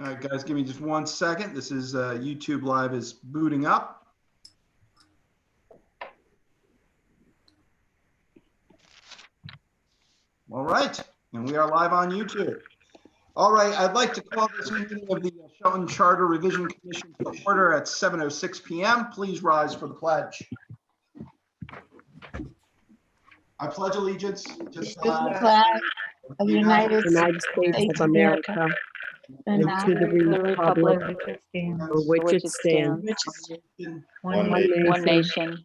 All right, guys, give me just 1 second. This is YouTube Live is booting up. All right, and we are live on YouTube. All right, I'd like to call this meeting of the Shelton Charter Revision Commission to order at 7:06 p.m. Please rise for the pledge. I pledge allegiance to the flag of the United States of America and to the republic for which it stands, one nation,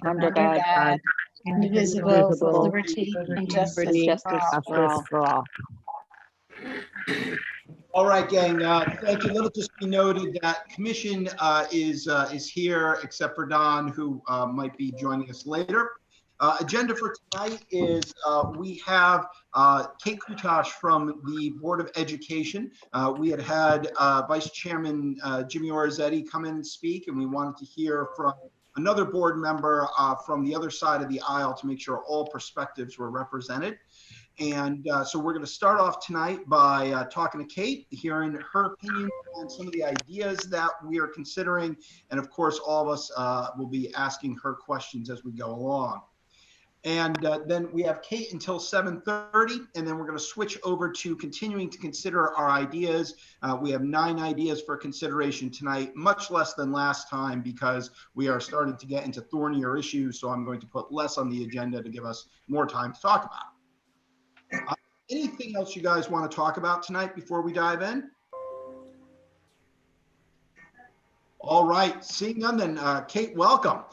under God, indivisible, with liberty and justice for all. All right, gang. Thank you. Let it just be noted that commission is here, except for Don, who might be joining us later. Agenda for tonight is we have Kate Kutosh from the Board of Education. We had Vice Chairman Jimmy Orazzetti come in and speak, and we wanted to hear from another board member from the other side of the aisle to make sure all perspectives were represented. And so we're going to start off tonight by talking to Kate, hearing her opinion on some of the ideas that we are considering. And of course, all of us will be asking her questions as we go along. And then we have Kate until 7:30, and then we're going to switch over to continuing to consider our ideas. We have 9 ideas for consideration tonight, much less than last time because we are starting to get into thornier issues. So I'm going to put less on the agenda to give us more time to talk about. Anything else you guys want to talk about tonight before we dive in? All right, seeing none, then Kate, welcome.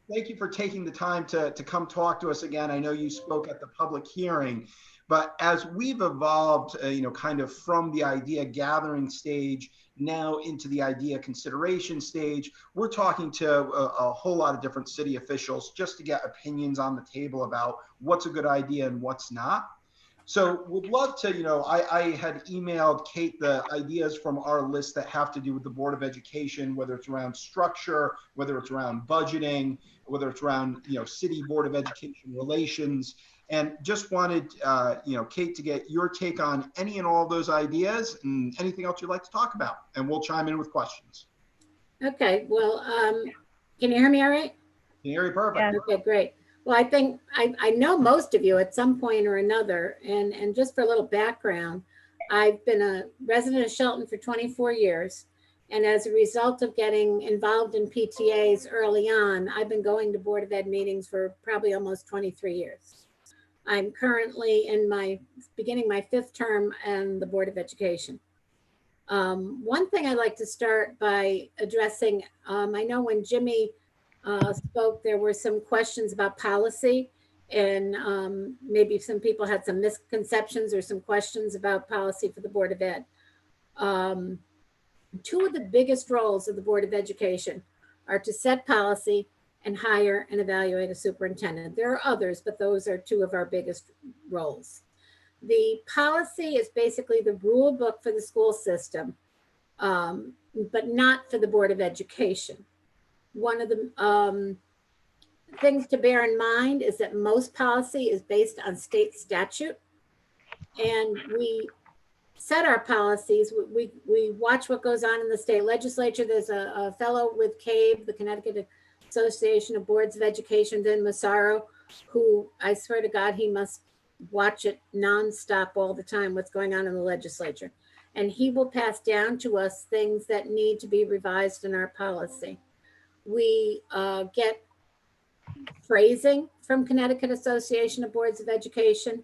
Thank you for taking the time to come talk to us again. I know you spoke at the public hearing, but as we've evolved, kind of from the idea gathering stage now into the idea consideration stage, we're talking to a whole lot of different city officials just to get opinions on the table about what's a good idea and what's not. So would love to, I had emailed Kate the ideas from our list that have to do with the Board of Education, whether it's around structure, whether it's around budgeting, whether it's around, city Board of Education relations, and just wanted, Kate, to get your take on any and all of those ideas and anything else you'd like to talk about, and we'll chime in with questions. Okay, well, can you hear me all right? Can you hear me perfect? Yeah. Okay, great. Well, I think I know most of you at some point or another, and just for a little background, I've been a resident of Shelton for 24 years. And as a result of getting involved in PTAs early on, I've been going to Board of Ed meetings for probably almost 23 years. I'm currently beginning my 5th term in the Board of Education. One thing I'd like to start by addressing, I know when Jimmy spoke, there were some questions about policy, and maybe some people had some misconceptions or some questions about policy for the Board of Ed. 2 of the biggest roles of the Board of Education are to set policy and hire and evaluate a superintendent. There are others, but those are 2 of our biggest roles. The policy is basically the rule book for the school system, but not for the Board of Education. One of the things to bear in mind is that most policy is based on state statute, and we set our policies. We watch what goes on in the state legislature. There's a fellow with CABE, the Connecticut Association of Boards of Education, then Massaro, who I swear to God, he must watch it nonstop all the time, what's going on in the legislature. And he will pass down to us things that need to be revised in our policy. We get phrasing from Connecticut Association of Boards of Education.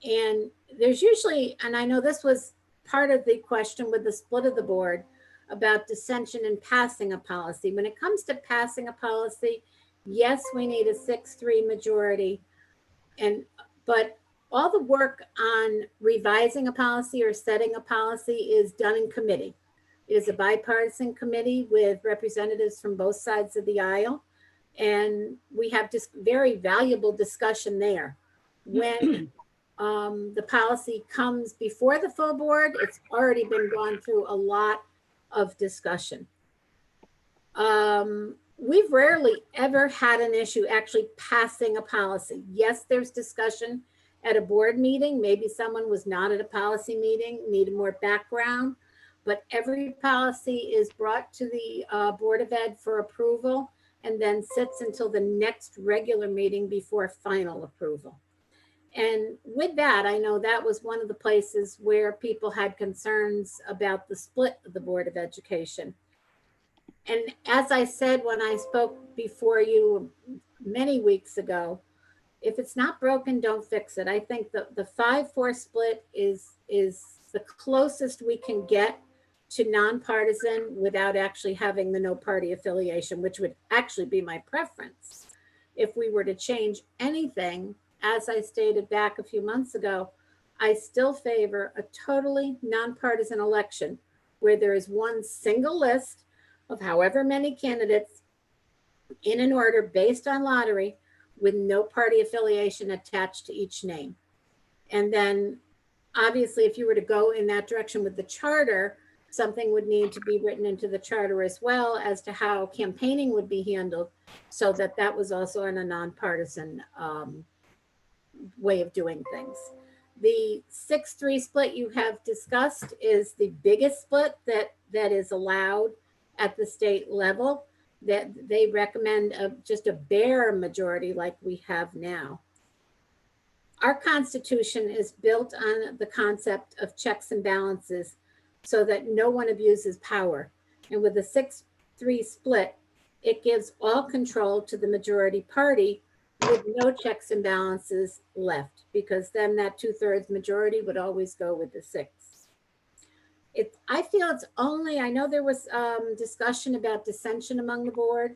And there's usually, and I know this was part of the question with the split of the board about dissension in passing a policy. When it comes to passing a policy, yes, we need a 6-3 majority. But all the work on revising a policy or setting a policy is done in committee. It is a bipartisan committee with representatives from both sides of the aisle. And we have just very valuable discussion there. When the policy comes before the full board, it's already been gone through a lot of discussion. We've rarely ever had an issue actually passing a policy. Yes, there's discussion at a board meeting. Maybe someone was not at a policy meeting, needed more background. but every policy is brought to the Board of Ed for approval and then sits until the next regular meeting before final approval. And with that, I know that was one of the places where people had concerns about the split of the Board of Education. And as I said when I spoke before you many weeks ago, if it's not broken, don't fix it. I think the 5-4 split is the closest we can get to nonpartisan without actually having the no party affiliation, which would actually be my preference. If we were to change anything, as I stated back a few months ago, I still favor a totally nonpartisan election where there is one single list of however many candidates in an order based on lottery with no party affiliation attached to each name. And then obviously, if you were to go in that direction with the charter, something would need to be written into the charter as well as to how campaigning would be handled so that that was also in a nonpartisan way of doing things. The 6-3 split you have discussed is the biggest split that is allowed at the state level, that they recommend just a bare majority like we have now. Our Constitution is built on the concept of checks and balances so that no one abuses power. And with a 6-3 split, it gives all control to the majority party with no checks and balances left, because then that 2/3 majority would always go with the 6. I feel it's only, I know there was discussion about dissension among the board.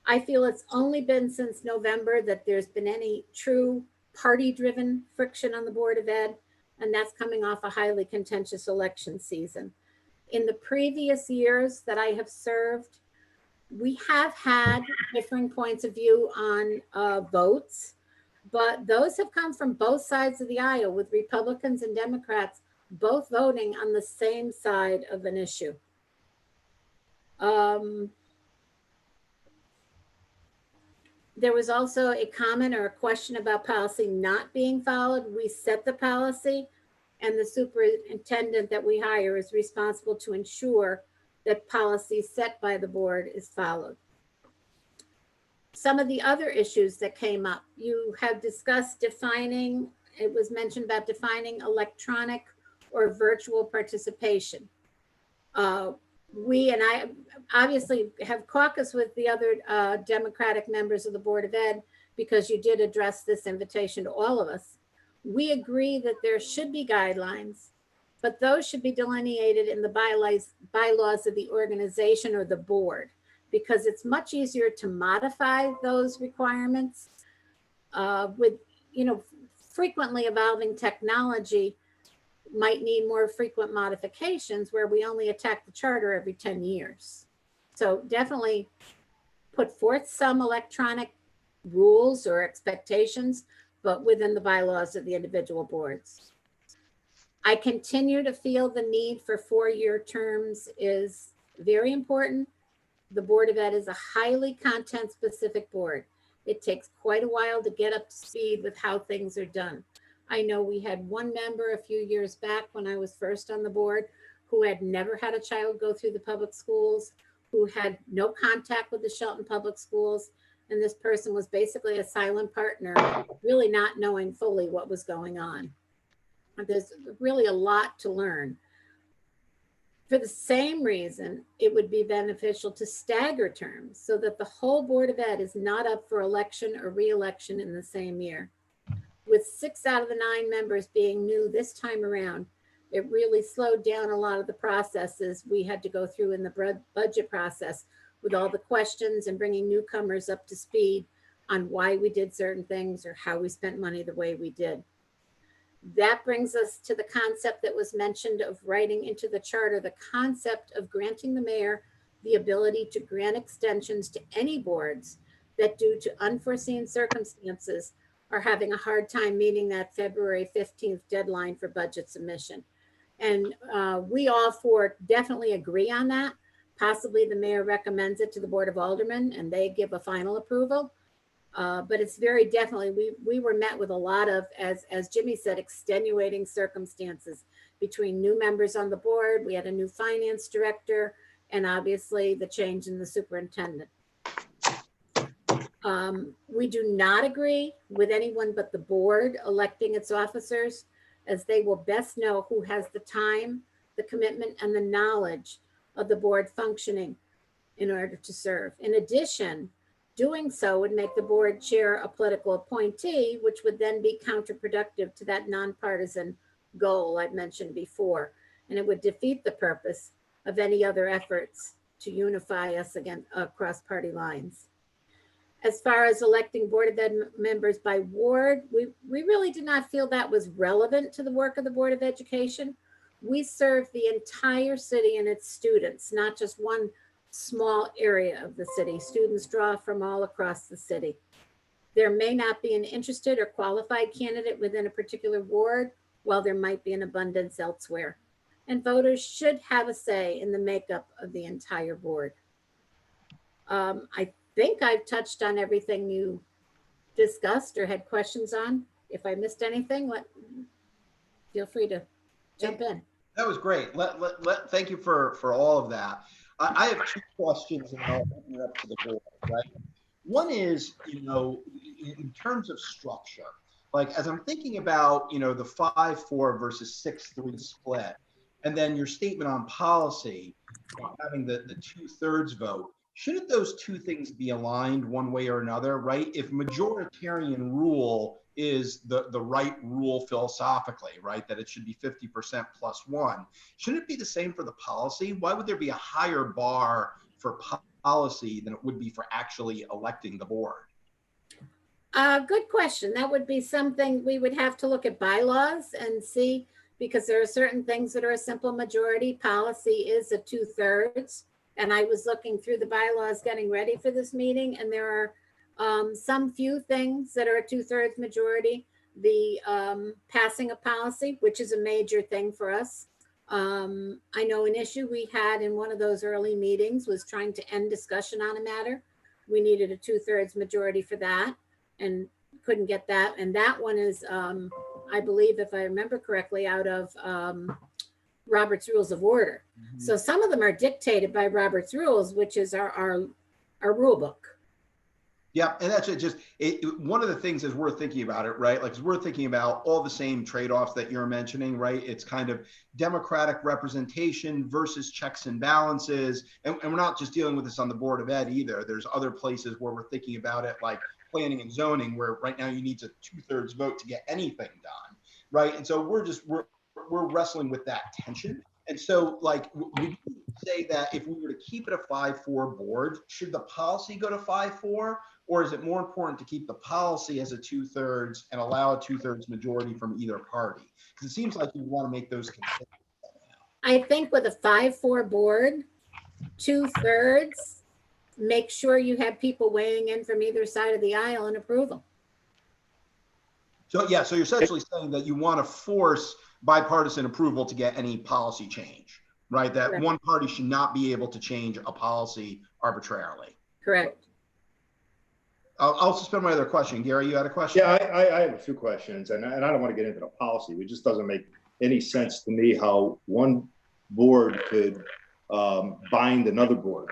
I feel it's only been since November that there's been any true party-driven friction on the Board of Ed, and that's coming off a highly contentious election season. In the previous years that I have served, we have had differing points of view on votes, but those have come from both sides of the aisle, with Republicans and Democrats both voting on the same side of an issue. There was also a comment or a question about policy not being followed. We set the policy, and the superintendent that we hire is responsible to ensure that policy set by the board is followed. Some of the other issues that came up, you have discussed defining, it was mentioned about defining electronic or virtual participation. We and I obviously have caucused with the other Democratic members of the Board of Ed, because you did address this invitation to all of us. We agree that there should be guidelines, but those should be delineated in the bylaws of the organization or the board, because it's much easier to modify those requirements with, frequently evolving technology might need more frequent modifications, where we only attack the charter every 10 years. So definitely put forth some electronic rules or expectations, but within the bylaws of the individual boards. I continue to feel the need for 4-year terms is very important. The Board of Ed is a highly content-specific board. It takes quite a while to get up to speed with how things are done. I know we had one member a few years back when I was first on the board who had never had a child go through the public schools, who had no contact with the Shelton public schools. And this person was basically a silent partner, really not knowing fully what was going on. There's really a lot to learn. For the same reason, it would be beneficial to stagger terms so that the whole Board of Ed is not up for election or re-election in the same year. With 6 out of the 9 members being new this time around, it really slowed down a lot of the processes we had to go through in the budget process, with all the questions and bringing newcomers up to speed on why we did certain things or how we spent money the way we did. That brings us to the concept that was mentioned of writing into the charter, the concept of granting the mayor the ability to grant extensions to any boards that, due to unforeseen circumstances, are having a hard time meeting that February 15th deadline for budget submission. And we all four definitely agree on that. Possibly the mayor recommends it to the Board of Aldermen and they give a final approval. But it's very definitely, we were met with a lot of, as Jimmy said, extenuating circumstances between new members on the board. We had a new finance director, and obviously the change in the superintendent. We do not agree with anyone but the board electing its officers, as they will best know who has the time, the commitment, and the knowledge of the board functioning in order to serve. In addition, doing so would make the board chair a political appointee, which would then be counterproductive to that nonpartisan goal I've mentioned before. And it would defeat the purpose of any other efforts to unify us again across party lines. As far as electing Board of Ed members by ward, we really did not feel that was relevant to the work of the Board of Education. We serve the entire city and its students, not just one small area of the city. Students draw from all across the city. There may not be an interested or qualified candidate within a particular ward, while there might be an abundance elsewhere. And voters should have a say in the makeup of the entire board. I think I've touched on everything you discussed or had questions on. If I missed anything, feel free to jump in. That was great. Thank you for all of that. I have two questions, and I'll open it up to the board, right? One is, in terms of structure, like as I'm thinking about, the 5-4 versus 6-3 split, and then your statement on policy, having the 2/3 vote, shouldn't those two things be aligned one way or another, right? If majoritarian rule is the right rule philosophically, right, that it should be 50% plus one, shouldn't it be the same for the policy? Why would there be a higher bar for policy than it would be for actually electing the board? Good question. That would be something we would have to look at bylaws and see, because there are certain things that are a simple majority. Policy is a 2/3. And I was looking through the bylaws getting ready for this meeting, and there are some few things that are a 2/3 majority. The passing of policy, which is a major thing for us. I know an issue we had in one of those early meetings was trying to end discussion on a matter. We needed a 2/3 majority for that and couldn't get that. And that one is, I believe, if I remember correctly, out of Robert's Rules of Order. Mm-hmm. So some of them are dictated by Robert's Rules, which is our rule book. Yeah, and that's one of the things as we're thinking about it, right? Like, we're thinking about all the same trade-offs that you're mentioning, right? It's kind of democratic representation versus checks and balances. And we're not just dealing with this on the Board of Ed either. There's other places where we're thinking about it, like planning and zoning, where right now you need a 2/3 vote to get anything done, right? And so we're wrestling with that tension. And so, like, would you say that if we were to keep it a 5-4 board, should the policy go to 5-4? Or is it more important to keep the policy as a 2/3 and allow a 2/3 majority from either party? Because it seems like you want to make those concessions. I think with a 5-4 board, 2/3, make sure you have people weighing in from either side of the aisle and approval. So, yeah, so you're essentially saying that you want to force bipartisan approval to get any policy change, right? That Correct. One party should not be able to change a policy arbitrarily. Correct. I'll suspend my other question. Gary, you had a question? Yeah, I have a few questions, and I don't want to get into the policy. It just doesn't make any sense to me how one board could bind another board.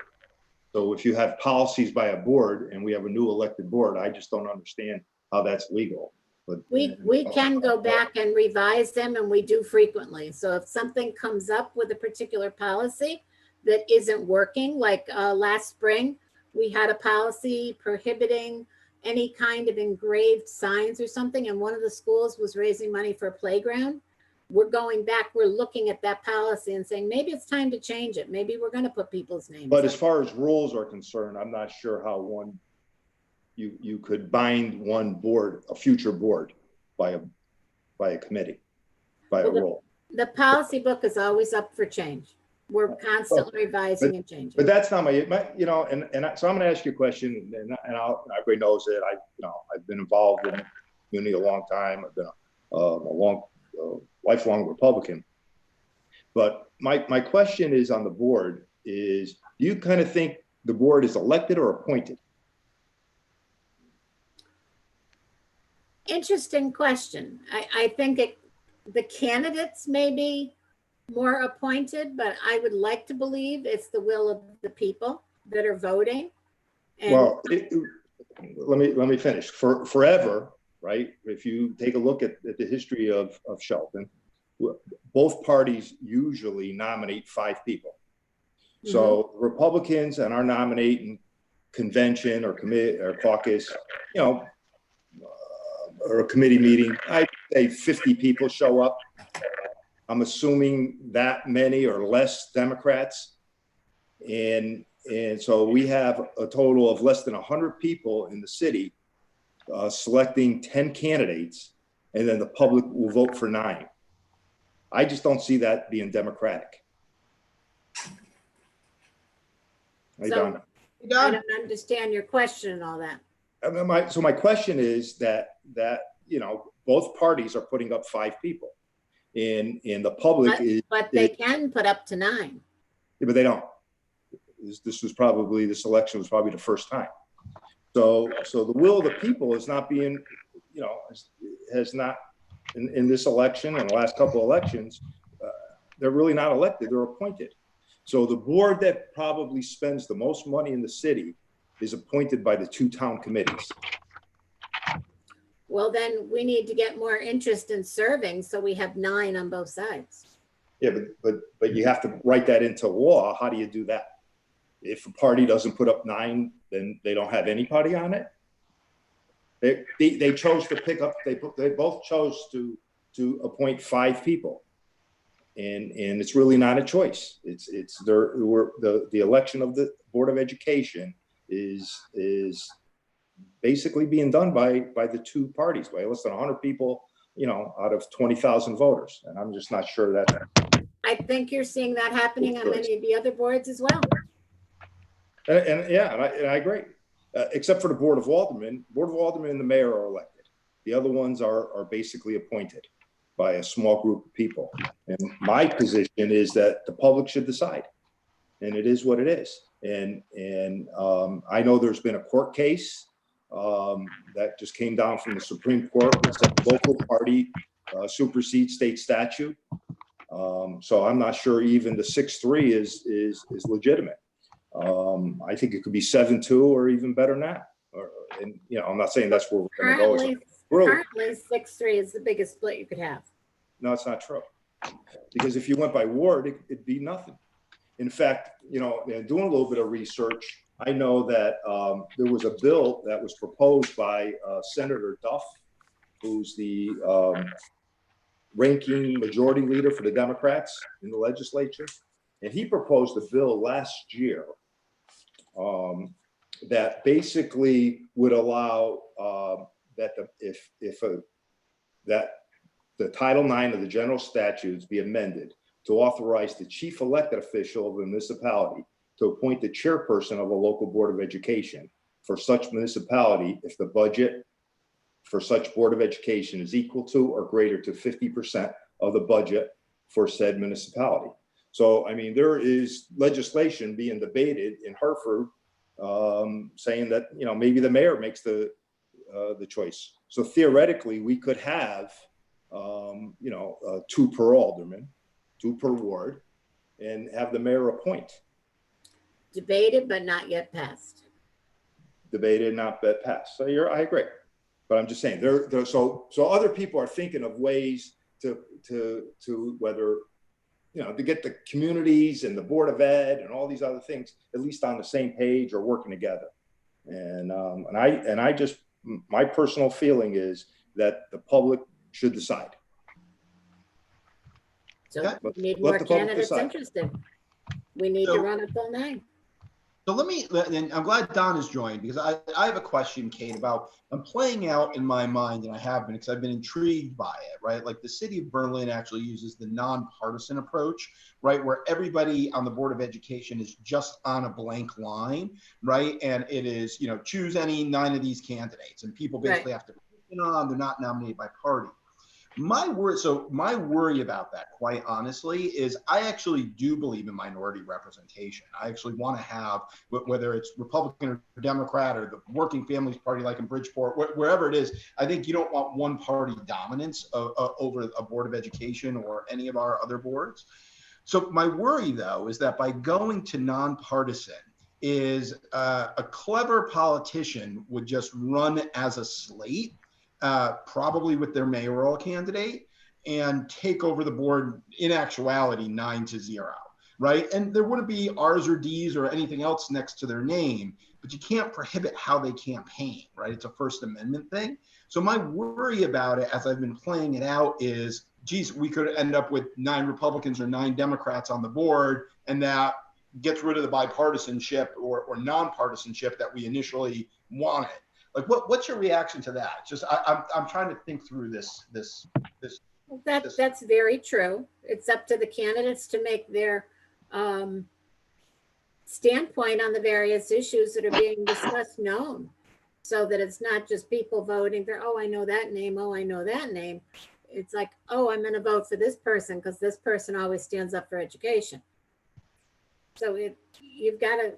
So if you have policies by a board and we have a new elected board, I just don't understand how that's legal. But we can go back and revise them, and we do frequently. So if something comes up with a particular policy that isn't working, like last spring, we had a policy prohibiting any kind of engraved signs or something, and one of the schools was raising money for a playground. We're going back, we're looking at that policy and saying, maybe it's time to change it. Maybe we're going to put people's names. But as far as rules are concerned, I'm not sure how you could bind one board, a future board, by a committee, by a rule. The policy book is always up for change. We're constantly revising and changing. But that's not my so I'm going to ask you a question, and everybody knows that I've been involved in community a long time. I've been a lifelong Republican. But my question is on the board is, do you kind of think the board is elected or appointed? Interesting question. I think the candidates may be more appointed, but I would like to believe it's the will of the people that are voting. And Well, let me finish. Forever, right? If you take a look at the history of Shelton, both parties usually nominate 5 people. So Republicans and our nominating convention or committee or caucus, you know, or a committee meeting, I'd say 50 people show up. I'm assuming that many or less Democrats. And so we have a total of less than 100 people in the city selecting 10 candidates, and then the public will vote for 9. I just don't see that being democratic. Hey, so Don. I don't understand your question and all that. So my question is that you know, both parties are putting up 5 people, and the public but they can put up to 9. Yeah, but they don't. This election was probably the first time. So the will of the people is not being, you know, has not in this election and the last couple of elections, they're really not elected, they're appointed. So the board that probably spends the most money in the city is appointed by the 2 town committees. Well, then we need to get more interest in serving, so we have 9 on both sides. Yeah, but you have to write that into law. How do you do that? If a party doesn't put up 9, then they don't have anybody on it. They chose to pick up. They both chose to appoint 5 people, and it's really not a choice. The election of the Board of Education is basically being done by the 2 parties, by less than 100 people, you know, out of 20,000 voters, and I'm just not sure that. I think you're seeing that happening on many of the other boards as well. And I agree, except for the Board of Aldermen. Board of Aldermen and the mayor are elected. The other ones are basically appointed by a small group of people. And my position is that the public should decide, and it is what it is. And I know there's been a court case that just came down from the Supreme Court that said local party supersedes state statute. So I'm not sure even the 6-3 is legitimate. I think it could be 7-2 or even better than that. And you know, I'm not saying that's where we're going to go. Currently, 6-3 is the biggest split you could have. No, it's not true. Because if you went by ward, it'd be nothing. In fact, you know, doing a little bit of research, I know that there was a bill that was proposed by Senator Duff, who's the ranking majority leader for the Democrats in the legislature. And he proposed a bill last year that basically would allow that the Title IX of the general statutes be amended to authorize the chief elected official of a municipality to appoint the chairperson of a local board of education for such municipality if the budget for such board of education is equal to or greater to 50% of the budget for said municipality. So, I mean, there is legislation being debated in Hartford saying that, you know, maybe the mayor makes the choice. So theoretically, we could have, 2 per alderman, 2 per ward, and have the mayor appoint. Debated, but not yet passed. Debated, not yet passed. So I agree. But I'm just saying, so other people are thinking of ways to whether, you know, to get the communities and the Board of Ed and all these other things at least on the same page or working together. And I just, my personal feeling is that the public should decide. So we need more candidates interested. We need to run it till 9. So and I'm glad Don has joined, because I have a question, Kate, about, I'm playing out in my mind, and I have been, because I've been intrigued by it, right? Like the city of Berlin actually uses the nonpartisan approach, right? Where everybody on the Board of Education is just on a blank line, right? And it is, you know, choose any 9 of these candidates, and people basically have to pick on, they're not nominated by party. My worry about that, quite honestly, is I actually do believe in minority representation. I actually want to have, whether it's Republican or Democrat or the Working Families Party, like in Bridgeport, wherever it is, I think you don't want one party dominance over a Board of Education or any of our other boards. So my worry, though, is that by going to nonpartisan, is a clever politician would just run as a slate, probably with their mayoral candidate, and take over the board in actuality 9-0, right? And there wouldn't be R's or D's or anything else next to their name, but you can't prohibit how they campaign, right? It's a First Amendment thing. So my worry about it, as I've been playing it out, is, geez, we could end up with 9 Republicans or 9 Democrats on the board, and that gets rid of the bipartisanship or nonpartisanship that we initially wanted. Like, what's your reaction to that? Just I'm trying to think through this. That's very true. It's up to the candidates to make their standpoint on the various issues that are being discussed known, so that it's not just people voting for, oh, I know that name, oh, I know that name. It's like, oh, I'm going to vote for this person because this person always stands up for education. So you've got to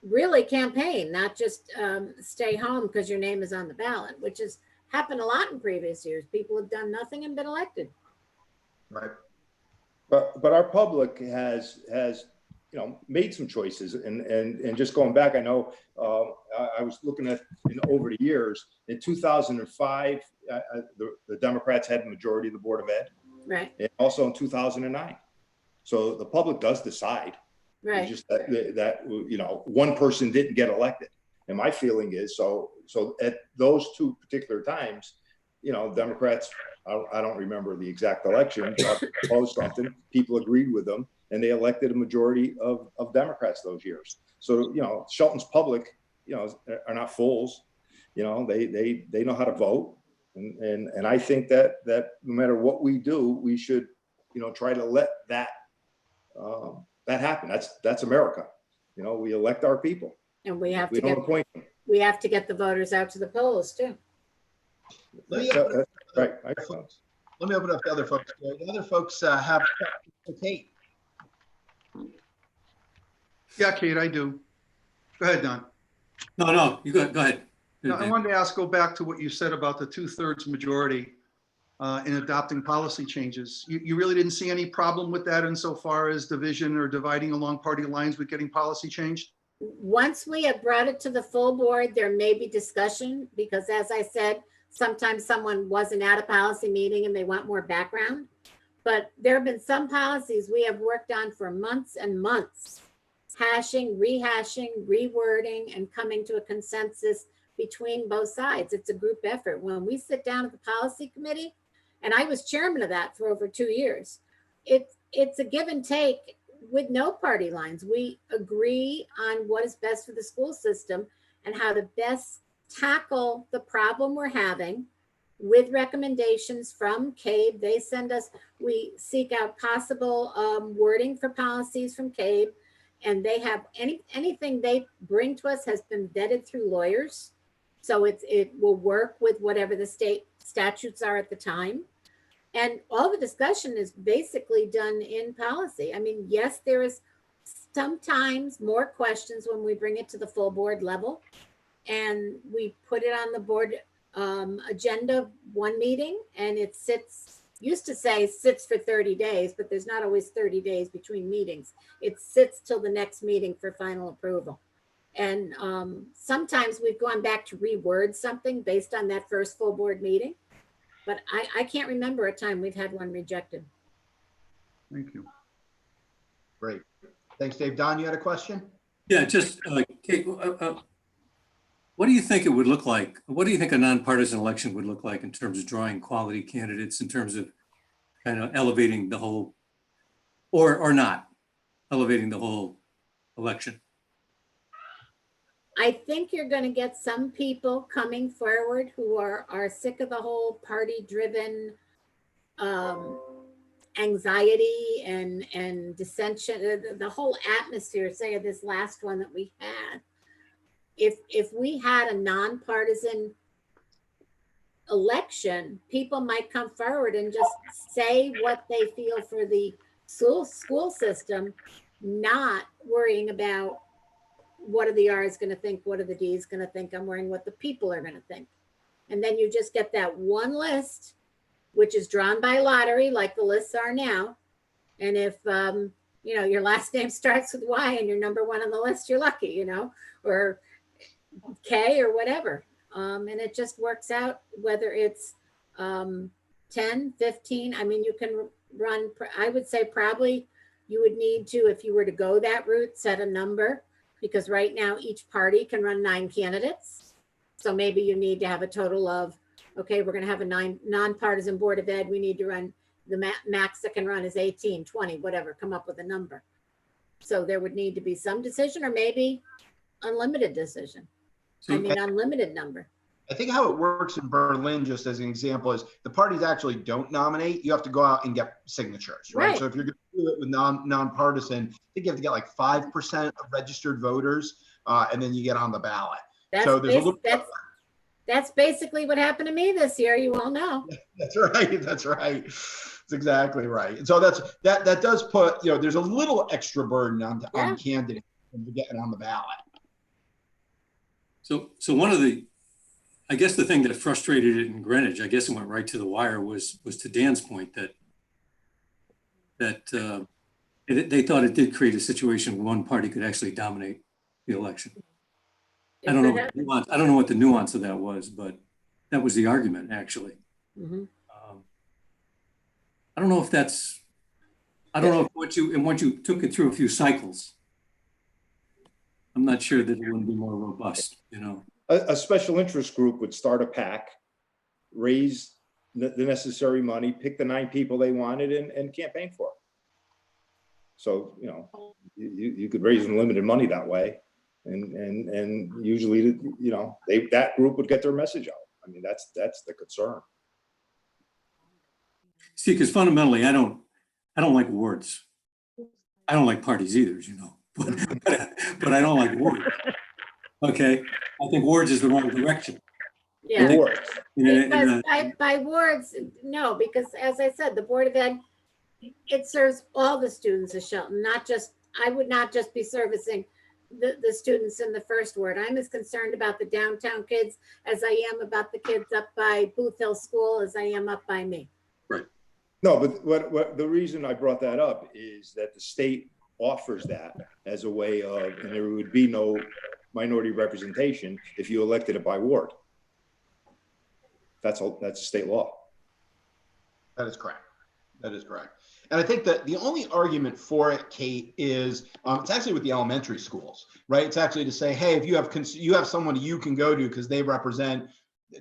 really campaign, not just stay home because your name is on the ballot, which has happened a lot in previous years. People have done nothing and been elected. Right. But our public has made some choices, and just going back, I know I was looking at over the years. In 2005, the Democrats had the majority of the Board of Ed, right? And also in 2009. So the public does decide. Right. It's just that one person didn't get elected, and my feeling is so at those 2 particular times, Democrats. I don't remember the exact election, but proposed something. People agreed with them, and they elected a majority of Democrats those years. So Shelton's public, are not fools. They know how to vote, and I think that no matter what we do, we should try to let that happen. That's America. We elect our people, and we have to get appoint them. We have to get the voters out to the polls too. Right. Let me open up to other folks. The other folks have Kate. Yeah, Kate, I do. Go ahead, Don. No, you go ahead. No, I wanted to go back to what you said about the 2/3 majority in adopting policy changes. You really didn't see any problem with that insofar as division or dividing along party lines with getting policy changed? Once we have brought it to the full board, there may be discussion, because as I said, sometimes someone wasn't at a policy meeting and they want more background. But there have been some policies we have worked on for months and months, hashing, rehashing, rewording, and coming to a consensus between both sides. It's a group effort. When we sit down at the policy committee, and I was chairman of that for over 2 years, it's a give and take with no party lines. We agree on what is best for the school system and how to best tackle the problem we're having, with recommendations from CABE. They send us, we seek out possible wording for policies from CABE, and they have anything they bring to us has been vetted through lawyers. So it will work with whatever the state statutes are at the time. And all the discussion is basically done in policy. I mean, yes, there is sometimes more questions when we bring it to the full board level, and we put it on the board agenda one meeting, and it used to say sits for 30 days, but there's not always 30 days between meetings. It sits till the next meeting for final approval. And sometimes we've gone back to reword something based on that first full board meeting, but I can't remember a time we've had one rejected. Thank you. Great. Thanks, Dave. Don, you had a question? Yeah, just Kate, what do you think it would look like? What do you think a nonpartisan election would look like in terms of drawing quality candidates, in terms of kind of elevating the whole, or not elevating the whole election? I think you're going to get some people coming forward who are sick of the whole party-driven anxiety and dissension, the whole atmosphere, say, of this last one that we had. If we had a nonpartisan election, people might come forward and just say what they feel for the school system, not worrying about what are the R's going to think, what are the D's going to think. I'm worrying what the people are going to think. And then you just get that one list, which is drawn by lottery, like the lists are now. And if, you know, your last name starts with Y and you're number one on the list, you're lucky, you know, or K or whatever. And it just works out whether it's 10, 15. I mean, you can run, I would say probably you would need to, if you were to go that route, set a number, because right now each party can run 9 candidates. So maybe you need to have a total of, okay, we're going to have a nonpartisan board of ed. We need to run the max that can run is 18, 20, whatever, come up with a number. So there would need to be some decision, or maybe unlimited decision. So, I mean, unlimited number. I think how it works in Berlin, just as an example, is the parties actually don't nominate. You have to go out and get signatures, right? So if you're going to do it with nonpartisan, I think you have to get like 5% of registered voters, and then you get on the ballot. That's basically what happened to me this year. You all know. That's right. That's right. That's exactly right. And so that does put, you know, there's a little extra burden on candidates when you're getting on the ballot. So one of the, I guess the thing that frustrated it in Greenwich, I guess it went right to the wire, was to Dan's point that they thought it did create a situation where one party could actually dominate the election. I don't know what the nuance of that was, but that was the argument, actually. Mm-hmm. I don't know if that's, I don't know if once you took it through a few cycles, I'm not sure that it wouldn't be more robust, you know. A special interest group would start a PAC, raise the necessary money, pick the 9 people they wanted, and campaign for it. So, you know, you could raise unlimited money that way. And usually, you know, that group would get their message out. I mean, that's the concern. See, because fundamentally, I don't like wards. I don't like parties either, as you know, but I don't like wards. Okay, I think wards is the wrong direction. Yeah, because by wards, no, because as I said, the Board of Ed, it serves all the students of Shelton, not just, I would not just be servicing the students in the first ward. I'm as concerned about the downtown kids as I am about the kids up by Booth Hill School as I am up by me. Right. No, but what the reason I brought that up is that the state offers that as a way of, and there would be no minority representation if you elected it by ward. That's a state law. That is correct. That is correct. And I think that the only argument for it, Kate, is it's actually with the elementary schools, right? It's actually to say, hey, if you have someone you can go to because they represent,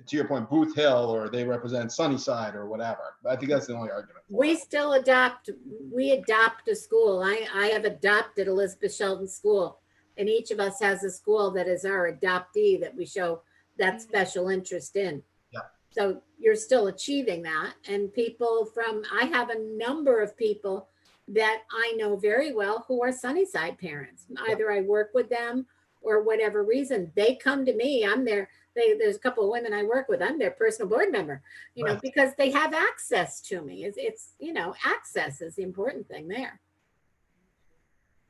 to your point, Booth Hill, or they represent Sunnyside or whatever. I think that's the only argument. We still adopt a school. I have adopted Elizabeth Shelton School, and each of us has a school that is our adoptee that we show that special interest in. Yeah. So you're still achieving that. And I have a number of people that I know very well who are Sunnyside parents. Either I work with them or whatever reason, they come to me. I'm there's a couple of women I work with. I'm their personal board member, you know, because they have access to me. It's, you know, access is the important thing there.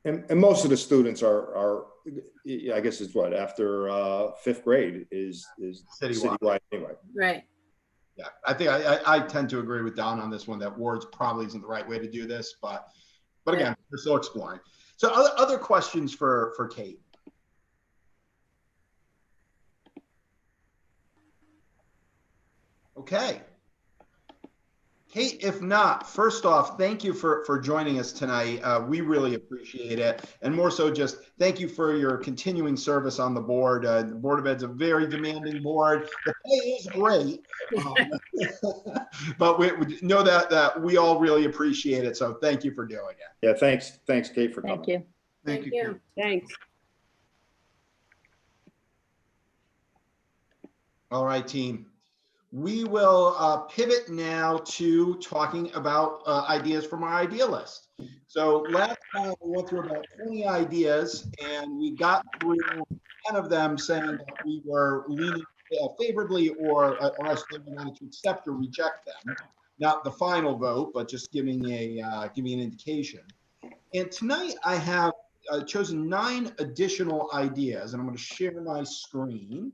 And most of the students are I guess it's what, after 5th grade is citywide anyway. Right. Yeah, I think I tend to agree with Don on this one, that wards probably isn't the right way to do this, but again, we're still exploring. So other questions for Kate? Okay. Kate, if not, first off, thank you for joining us tonight. We really appreciate it. And more so, just thank you for your continuing service on the board. The Board of Ed's a very demanding board. The pay is great, but we know that we all really appreciate it. So thank you for doing it. Yeah, thanks, Kate, for coming. Thank you. Thank you. Thanks. All right, team. We will pivot now to talking about ideas from our idea list. So last time we went through about 20 ideas, and we got through 10 of them saying that we were leaning favorably or else they wanted to accept or reject them. Not the final vote, but just giving giving an indication. And tonight I have chosen 9 additional ideas, and I'm going to share my screen.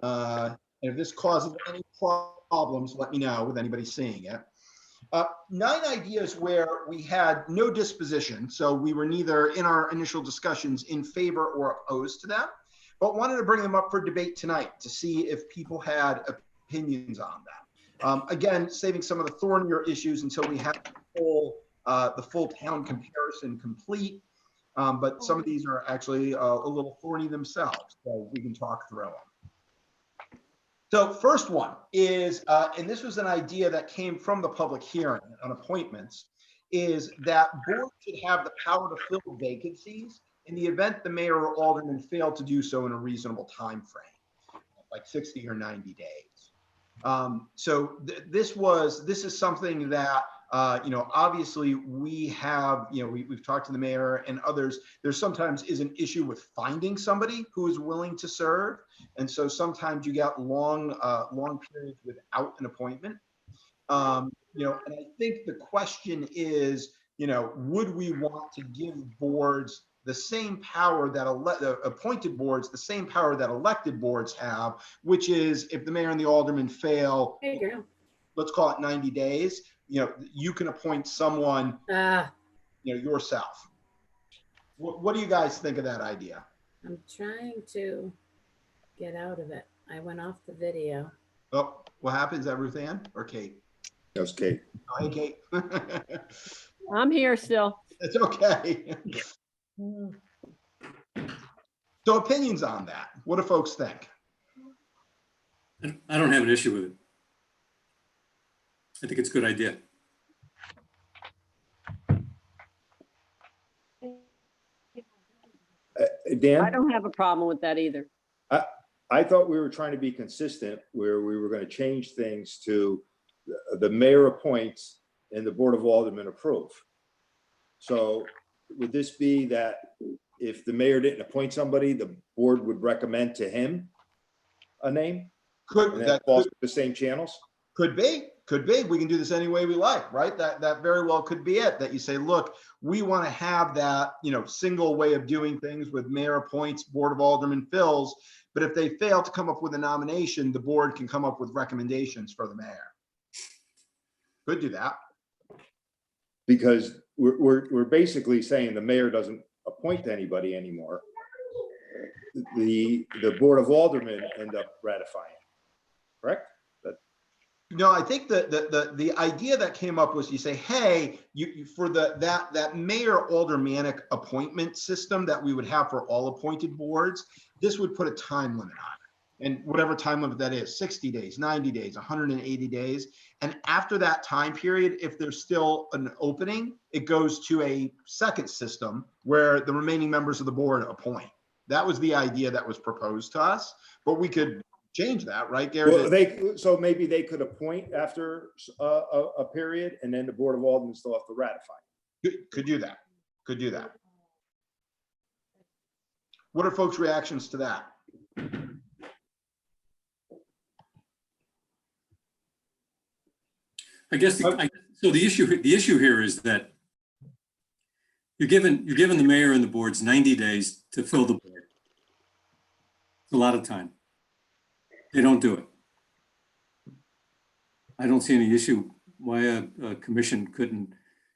And if this causes any problems, let me know with anybody seeing it. 9 ideas where we had no disposition. So we were neither in our initial discussions in favor or opposed to them, but wanted to bring them up for debate tonight to see if people had opinions on them. Again, saving some of the thornier issues until we have the full town comparison complete. But some of these are actually a little thorny themselves, so we can talk through them. So first one is, and this was an idea that came from the public hearing on appointments, is that boards should have the power to fill vacancies in the event the mayor or alderman failed to do so in a reasonable time frame, like 60 or 90 days. So this is something that obviously we have, we've talked to the mayor and others. There sometimes is an issue with finding somebody who is willing to serve. And so sometimes you get long periods without an appointment. And I think the question is, would we want to give boards the same power that appointed boards, the same power that elected boards have, which is if the mayor and the alderman fail, let's call it 90 days, you can appoint someone, yourself. What do you guys think of that idea? I'm trying to get out of it. I went off the video. Oh, what happened? Is that Ruth Ann or Kate? That was Kate. Oh, hey, Kate. I'm here still. It's okay. So opinions on that. What do folks think? I don't have an issue with it. I think it's a good idea. Dan? I don't have a problem with that either. I thought we were trying to be consistent where we were going to change things to the mayor appoints and the board of aldermen approve. So would this be that if the mayor didn't appoint somebody, the board would recommend to him a name? Could that falls the same channels? Could be. We can do this any way we like, right? That very well could be it. That you say, look, we want to have that, single way of doing things with mayor appoints, board of aldermen fills. But if they fail to come up with a nomination, the board can come up with recommendations for the mayor. Could do that. Because we're basically saying the mayor doesn't appoint anybody anymore. The board of aldermen end up ratifying, correct? No, I think the idea that came up was you say, hey, for that mayor aldermanic appointment system that we would have for all appointed boards, this would put a time limit on it. And whatever time limit that is, 60 days, 90 days, 180 days. And after that time period, if there's still an opening, it goes to a second system where the remaining members of the board appoint. That was the idea that was proposed to us, but we could change that, right, Gary? Well, so maybe they could appoint after a period, and then the board of aldermen still have to ratify. Could do that. Could do that. What are folks' reactions to that? I guess so. The issue here is that you're given the mayor and the boards 90 days to fill the board. It's a lot of time. They don't do it. I don't see any issue why a commission couldn't,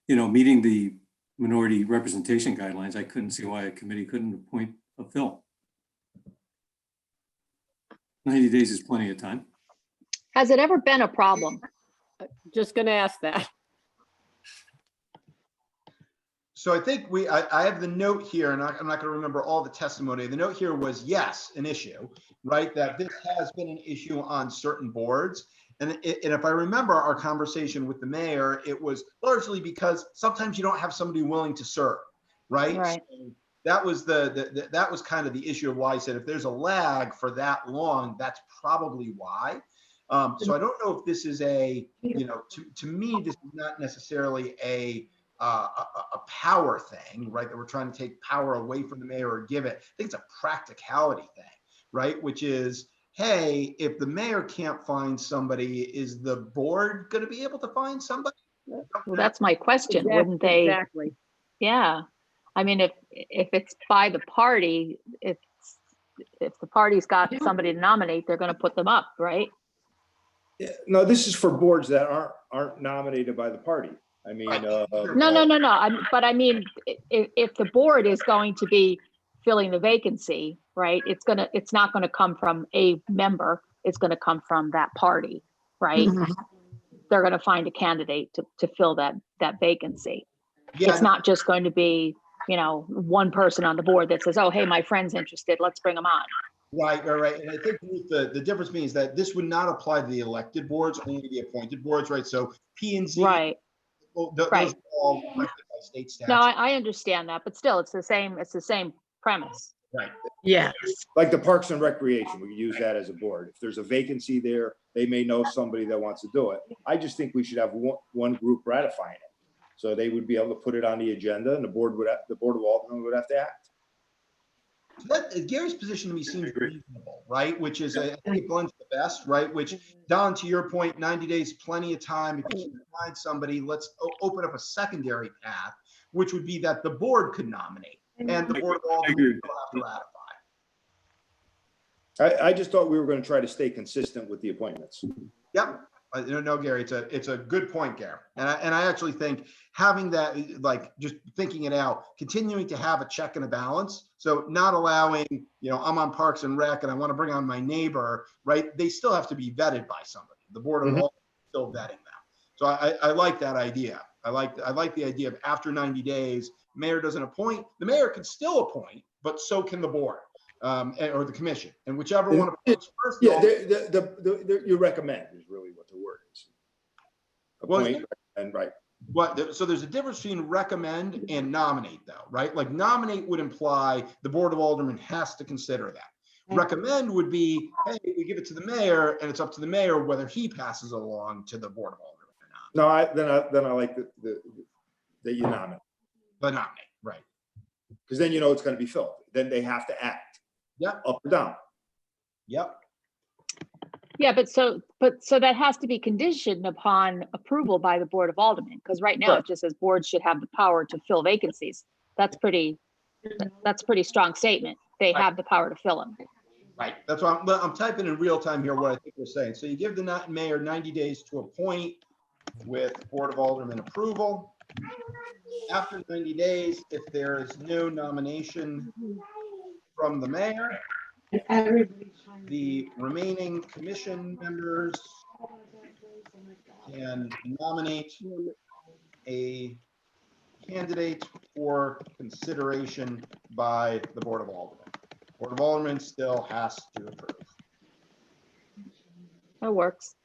meeting the minority representation guidelines, I couldn't see why a committee couldn't appoint a fill. 90 days is plenty of time. Has it ever been a problem? Just going to ask that. So I think I have the note here, and I'm not going to remember all the testimony. The note here was, yes, an issue, right? That this has been an issue on certain boards. And if I remember our conversation with the mayor, it was largely because sometimes you don't have somebody willing to serve, right? Right. So that was that was kind of the issue of why I said if there's a lag for that long, that's probably why. So I don't know if this is to me, this is not necessarily a power thing, right? That we're trying to take power away from the mayor or give it. I think it's a practicality thing, right? Which is, hey, if the mayor can't find somebody, is the board going to be able to find somebody? Well, that's my question. Wouldn't they? Exactly. Yeah. I mean, if it's by the party, if the party's got somebody to nominate, they're going to put them up, right? Yeah, no, this is for boards that aren't nominated by the party. I mean, Right. No. But I mean, if the board is going to be filling the vacancy, right? It's not going to come from a member. It's going to come from that party, right? They're going to find a candidate to fill that vacancy. Yeah, It's not just going to be, one person on the board that says, oh, hey, my friend's interested, let's bring them on. right. And I think the difference means that this would not apply to the elected boards, only the appointed boards, right? So P and Z, Right. well, those Right. are all elected by state statute. No, I understand that, but still, it's the same premise. Right. Yes. like the Parks and Recreation, we could use that as a board. If there's a vacancy there, they may know somebody that wants to do it. I just think we should have one group ratifying it. So they would be able to put it on the agenda, and the Board of Aldermen would have to act. Gary's position to me seems reasonable, right? Which is, I think it blends the best, right? Which, Don, to your point, 90 days, plenty of time. If you can find somebody, let's open up a secondary path, which would be that the board could nominate, and the Board of Aldermen will have to ratify. I just thought we were going to try to stay consistent with the appointments. Yep. No, Gary, it's a good point, Gary. And I actually think having that, like, just thinking it out, continuing to have a check and a balance. So not allowing, I'm on Parks and Rec and I want to bring on my neighbor, right? They still have to be vetted by somebody. The Board of Aldermen is still vetting them. So I like that idea. I like the idea of after 90 days, mayor doesn't appoint. The mayor can still appoint, but so can the board. Or the commission, and whichever one appoints first. Yeah, you recommend is really what the word is. Appoint and right. So there's a difference between recommend and nominate, though, right? Like nominate would imply the Board of Aldermen has to consider that. Recommend would be, hey, we give it to the mayor, and it's up to the mayor whether he passes it along to the Board of Aldermen or not. No, then I like that you nominate. The nominate, right? Because then it's going to be filled. Then they have to act. Yep. Up or down. Yep. Yeah, but so that has to be conditioned upon approval by the Board of Aldermen, because right now it just says boards should have the power to fill vacancies. That's pretty strong statement. They have the power to fill them. Right. That's why I'm typing in real time here what I think we're saying. So you give the mayor 90 days to appoint with Board of Aldermen approval. After 90 days, if there is no nomination from the mayor, the remaining commission members can nominate a candidate for consideration by the Board of Aldermen. Board of Aldermen still has to approve. That works.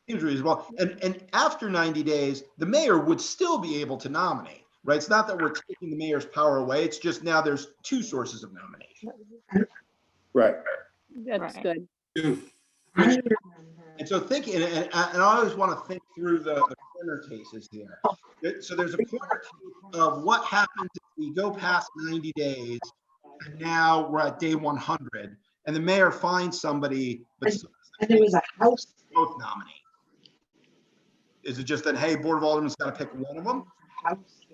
Seems reasonable. And after 90 days, the mayor would still be able to nominate, right? It's not that we're taking the mayor's power away. It's just now there's two sources of nomination. Right. That's good. And so thinking, and I always want to think through the corner cases here. So there's a corner case of what happens if we go past 90 days, and now we're at day 100, and the mayor finds somebody, but there was a house. Both nominate. Is it just that, hey, Board of Aldermen's got to pick one of them?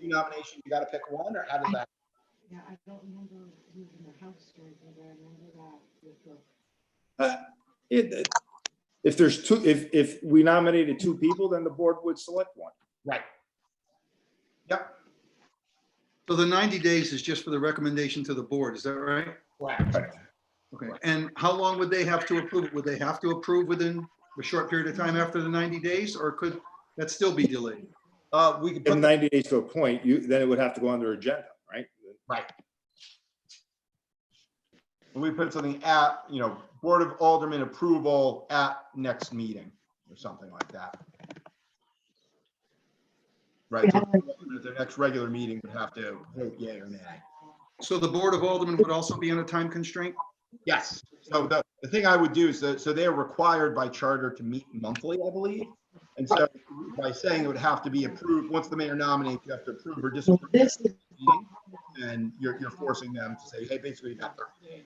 Two nominations, you got to pick one, or how does that? Yeah, I don't remember who was in the house story, but I remember that. If there's two, if we nominated two people, then the board would select one. Right. Yep. So the 90 days is just for the recommendation to the board, is that right? Right. Okay, and how long would they have to approve? Would they have to approve within a short period of time after the 90 days, or could that still be delayed? We could In put 90 days to a point, then it would have to go on their agenda, right? right. We put something at, Board of Aldermen approval at next meeting or something like that. Right. So the next regular meeting would have to vote yay or nay. So the Board of Aldermen would also be on a time constraint? Yes. So the thing I would do is so they are required by charter to meet monthly, I believe. And so by saying it would have to be approved, once the mayor nominates, you have to approve or disapprove. And you're forcing them to say, hey, basically you got 30 days.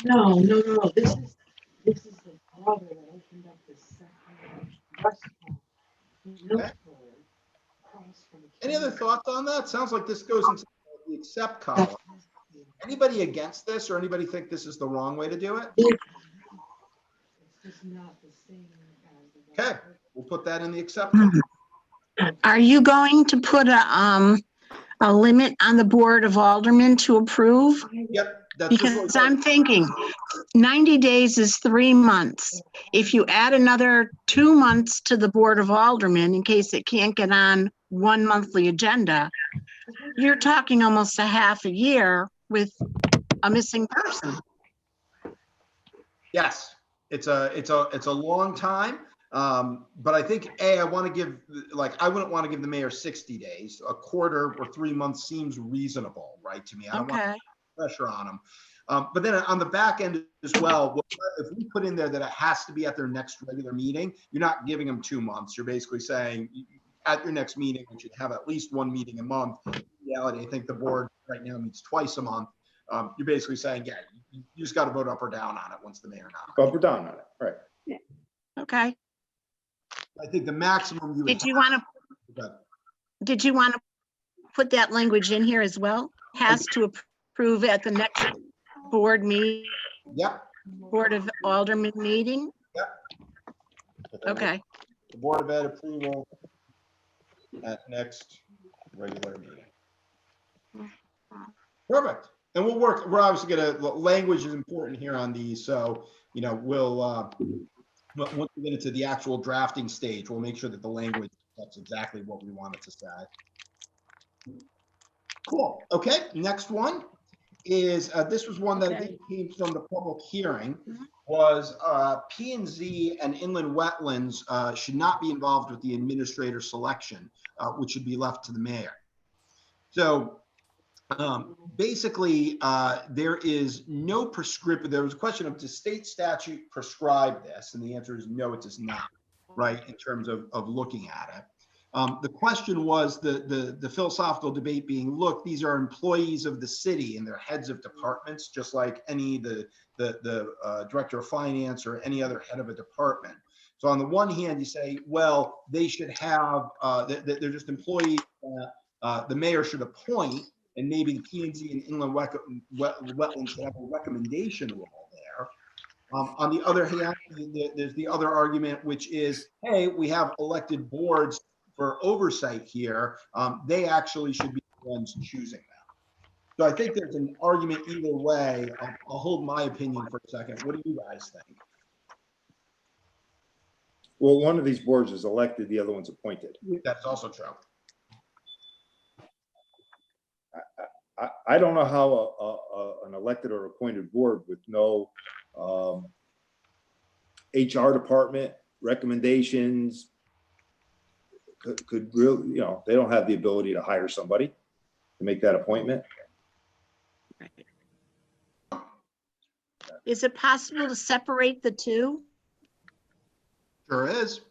No, this is the brother that opened up the second restaurant. Okay. Across from Any other thoughts on that? Sounds like this goes into the accept column. Anybody against this, or anybody think this is the wrong way to do it? It's just not the same as. Okay, we'll put that in the accept column. Are you going to put a limit on the Board of Aldermen to approve? Yep. That's just what Because I'm thinking 90 days is 3 months. If you add another 2 months to the Board of Aldermen, in case it can't get on one monthly agenda, you're talking almost a half a year with a missing person. Yes, it's a long time. But I think I want to give, I wouldn't want to give the mayor 60 days. A quarter or 3 months seems reasonable, right, to me. I don't want pressure on them. But then on the back end as well, if we put in there that it has to be at their next regular meeting, you're not giving them 2 months. You're basically saying at your next meeting, you should have at least one meeting a month. In reality, I think the board right now meets twice a month. You're basically saying, yeah, you just got to vote up or down on it once the mayor nominates. Up or down on it, right? Yeah. Okay. I think the maximum you would Did you want to put that language in here as well? Has to approve at the next board meeting? Yep. Board of Aldermen meeting? Yep. Okay. The Board of Ed approval at next regular meeting. Perfect. And we'll work, we're obviously language is important here on these. So, we'll, once we get into the actual drafting stage, we'll make sure that the language reflects exactly what we want it to say. Cool. Okay. Next one is, this was one that came from the public hearing, was P&Z and inland wetlands should not be involved with the administrator selection, which should be left to the mayor. So basically, there is no prescriptive. There was a question of, does state statute prescribe this? And the answer is no, it does not, right, in terms of looking at it. The question was the philosophical debate being, look, these are employees of the city and they're heads of departments, just like any the director of finance or any other head of a department. So on the one hand, you say, well, they should have, they're just employees the mayor should appoint, and maybe the P&Z and inland wetlands should have a recommendation role there. On the other hand, there's the other argument, which is, hey, we have elected boards for oversight here. They actually should be the ones choosing them. So I think there's an argument either way. I'll hold my opinion for a second. What do you guys think? Well, one of these boards is elected, the other one's appointed. That's also true. I don't know how an elected or appointed board with no HR department recommendations could really, they don't have the ability to hire somebody to make that appointment. Is it possible to separate the two Sure is.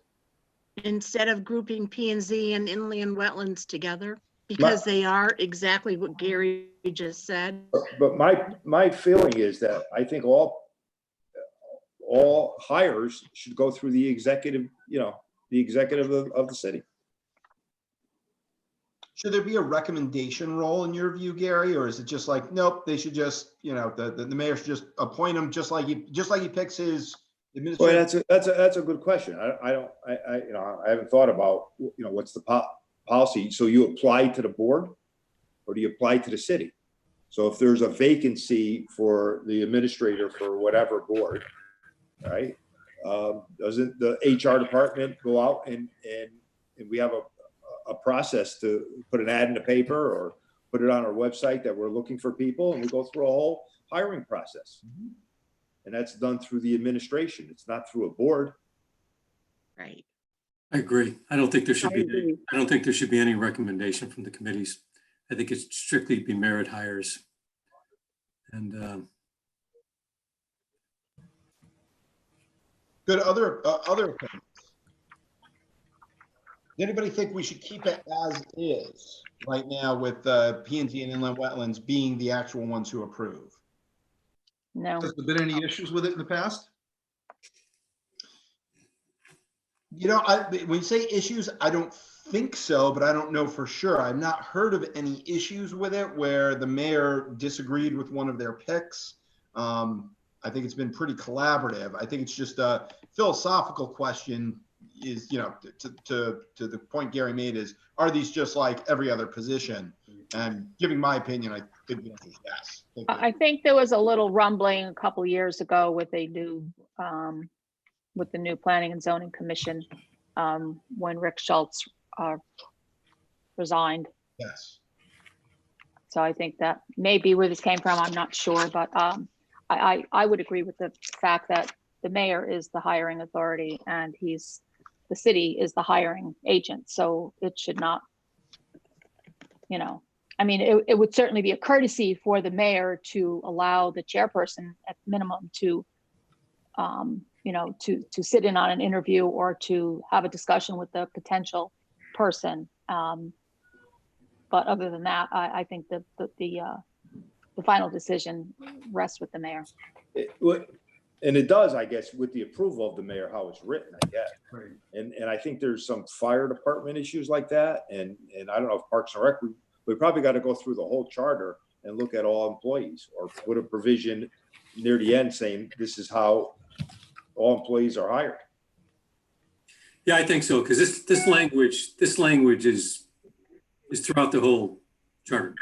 instead of grouping P&Z and inland wetlands together? Because they are exactly what Gary just said. But my feeling is that I think all hires should go through the executive, the executive of the city. Should there be a recommendation role in your view, Gary, or is it just like, nope, they should just, the mayor should just appoint them just like he picks his administrator? Well, that's a good question. I haven't thought about, what's the policy. So you apply to the board or do you apply to the city? So if there's a vacancy for the administrator for whatever board, right? Doesn't the HR department go out and we have a process to put an ad in the paper or put it on our website that we're looking for people, and we go through a whole hiring process. And that's done through the administration. It's not through a board. Right. I agree. I don't think there should be any recommendation from the committees. I think it's strictly be merit hires. And Good. Other opinions? Does anybody think we should keep it as is right now with P&Z and inland wetlands being the actual ones who approve? No. Has there been any issues with it in the past? You know, when you say issues, I don't think so, but I don't know for sure. I've not heard of any issues with it where the mayor disagreed with one of their picks. I think it's been pretty collaborative. I think it's just a philosophical question is, you know, to the point Gary made is, are these just like every other position? And giving my opinion, I think the answer is yes. I think there was a little rumbling a couple years ago with a new, with the new Planning and Zoning Commission, when Rick Schultz resigned. Yes. So I think that may be where this came from. I'm not sure, but I would agree with the fact that the mayor is the hiring authority and the city is the hiring agent. So it should not, you know, I mean, it would certainly be a courtesy for the mayor to allow the chairperson at minimum to, you know, to sit in on an interview or to have a discussion with the potential person. But other than that, I think that the final decision rests with the mayor. And it does, I guess, with the approval of the mayor, how it's written, I guess. Right. And I think there's some fire department issues like that. And I don't know if Parks and Rec, we probably got to go through the whole charter and look at all employees, or put a provision near the end saying this is how all employees are hired. Yeah, I think so, because this language is throughout the whole charter.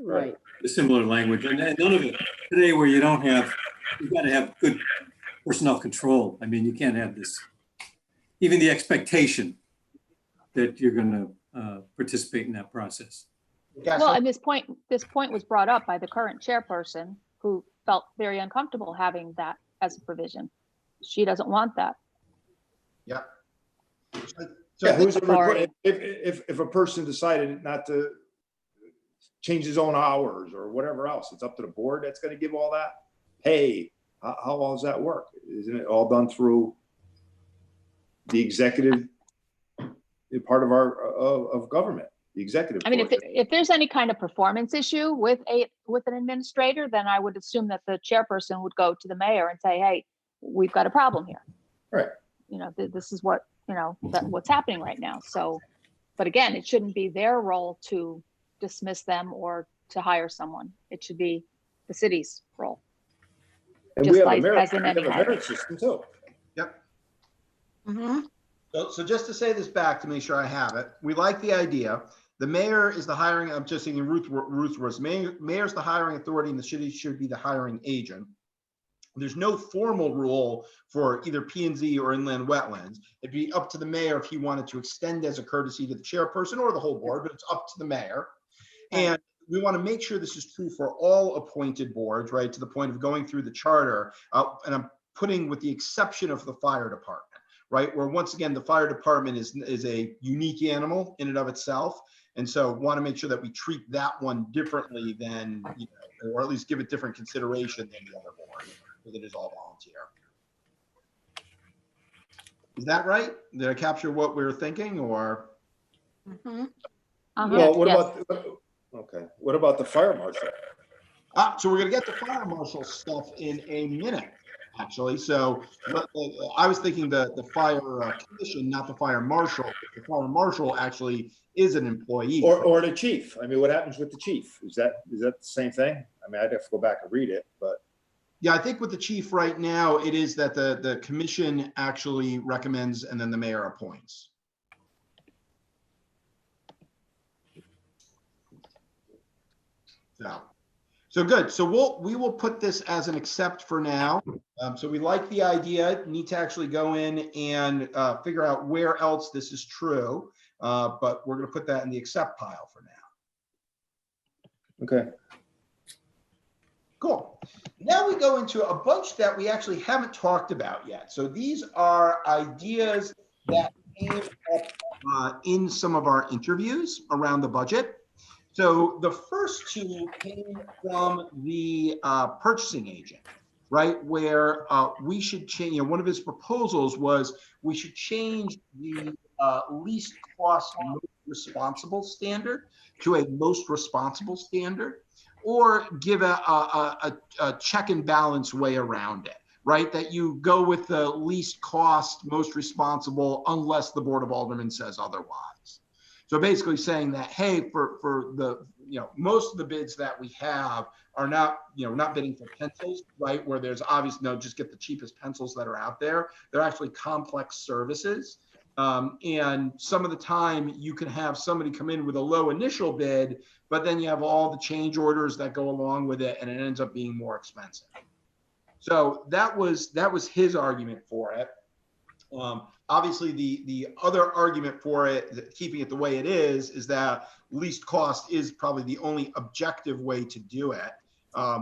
Right. The similar language, and none of it today where you've got to have good personnel control. I mean, you can't have this, even the expectation that you're going to participate in that process. Well, and this point was brought up by the current chairperson who felt very uncomfortable having that as a provision. She doesn't want that. Yeah. So if a person decided not to change his own hours or whatever else, it's up to the board that's going to give all that. Hey, how all does that work? Isn't it all done through the executive part of of government, the executive? I mean, if there's any kind of performance issue with an administrator, then I would assume that the chairperson would go to the mayor and say, hey, we've got a problem here. Right. You know, this is what, you know, what's happening right now. So, but again, it shouldn't be their role to dismiss them or to hire someone. It should be the city's role. And just we have like a merit, as in any merit system too. Yep. Mm-hmm. So just to say this back to make sure I have it, we like the idea. The mayor is the hiring, I'm just thinking Ruth was, mayor's the hiring authority and the city should be the hiring agent. There's no formal rule for either P&Z or inland wetlands. It'd be up to the mayor if he wanted to extend as a courtesy to the chairperson or the whole board, but it's up to the mayor. And we want to make sure this is true for all appointed boards, right? To the point of going through the charter, and I'm putting with the exception of the fire department, right? Where once again, the fire department is a unique animal in and of itself. And so want to make sure that we treat that one differently than, you know, or at least give it different consideration than the other board, because it is all volunteer. Is that right? Did I capture what we were thinking, or? Mm-hmm. Well, what Yes. about, okay, what about the fire marshal? So we're going to get the fire marshal stuff in a minute, actually. So I was thinking the fire commission, not the fire marshal. The fire marshal actually is an employee. Or the chief. I mean, what happens with the chief? Is that the same thing? I mean, I'd have to go back and read it, but. Yeah, I think with the chief right now, it is that the commission actually recommends and then the mayor appoints. So good. So we will put this as an accept for now. So we like the idea. Need to actually go in and figure out where else this is true. But we're going to put that in the accept pile for now. Okay. Cool. Now we go into a bunch that we actually haven't talked about yet. So these are ideas that came up in some of our interviews around the budget. So the first two came from the purchasing agent, right? Where we should change, you know, one of his proposals was we should change the least cost most responsible standard to a most responsible standard. or give a check and balance way around it, right? That you go with the least cost, most responsible, unless the Board of Aldermen says otherwise. So basically saying that, hey, for the, most of the bids that we have are not, not bidding for pencils, right? Where there's obviously, no, just get the cheapest pencils that are out there. They're actually complex services. And some of the time you can have somebody come in with a low initial bid, but then you have all the change orders that go along with it and it ends up being more expensive. So that was his argument for it. Obviously, the other argument for it, keeping it the way it is that least cost is probably the only objective way to do it.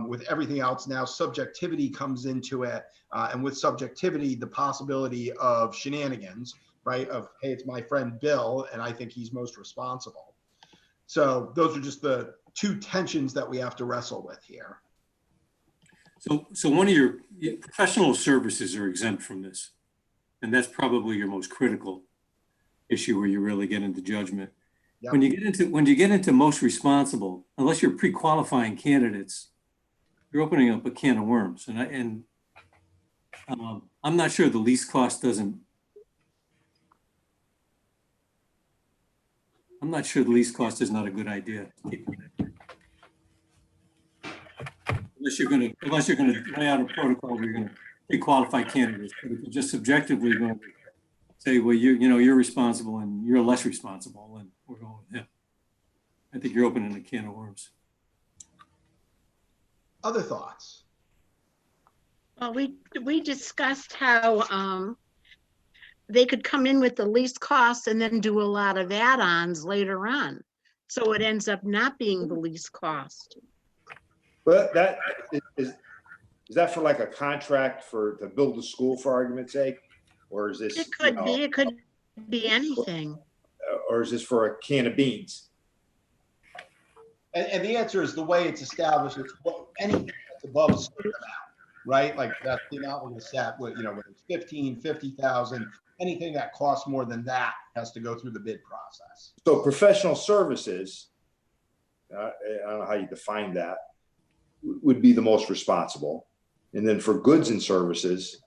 With everything else now, subjectivity comes into it. And with subjectivity, the possibility of shenanigans, right? Of, hey, it's my friend Bill, and I think he's most responsible. So those are just the two tensions that we have to wrestle with here. So one of your professional services are exempt from this. And that's probably your most critical issue where you really get into judgment. Yep. When you get into most responsible, unless you're pre-qualifying candidates, you're opening up a can of worms. And I'm not sure the least cost doesn't. I'm not sure the least cost is not a good idea. Unless you're going to lay out a protocol where you're going to pre-qualify candidates, but if you're just subjectively going to say, well, you're responsible and you're less responsible, and we're going with him, I think you're opening a can of worms. Other thoughts? Well, we discussed how they could come in with the least cost and then do a lot of add-ons later on. So it ends up not being the least cost. But that is that for like a contract to build a school, for argument's sake? Or is this? It could be anything. Or is this for a can of beans? And the answer is the way it's established, it's anything that's above a certain amount, right? Like that's the amount we're going to set with, whether it's 15, 50,000, anything that costs more than that has to go through the bid process. So professional services, I don't know how you define that, would be the most responsible. And then for goods and services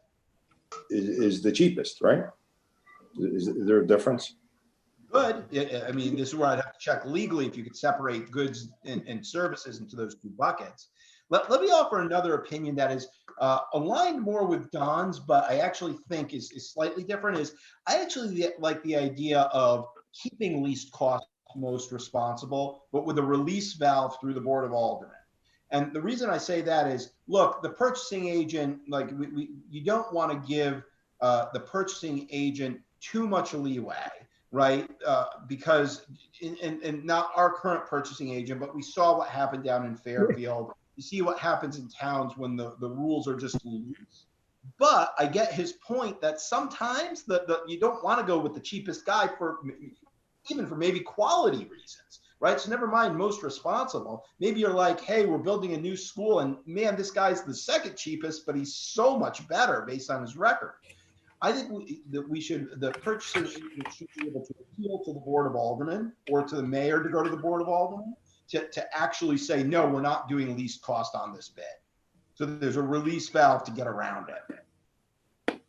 is the cheapest, right? Is there a difference? Good. I mean, this is where I'd have to check legally if you could separate goods and services into those two buckets. Let me offer another opinion that is aligned more with Don's, but I actually think is slightly different. I actually like the idea of keeping least cost most responsible, but with a release valve through the Board of Aldermen. And the reason I say that is, look, the purchasing agent, like you don't want to give the purchasing agent too much leeway, right? Because in not our current purchasing agent, but we saw what happened down in Fairfield. You see what happens in towns when the rules are just loose. But I get his point that sometimes you don't want to go with the cheapest guy even for maybe quality reasons, right? So never mind most responsible. Maybe you're like, hey, we're building a new school and man, this guy's the second cheapest, but he's so much better based on his record. I think the purchasing agent should be able to appeal to the Board of Aldermen or to the mayor to go to the Board of Aldermen to actually say, no, we're not doing least cost on this bid. So there's a release valve to get around it.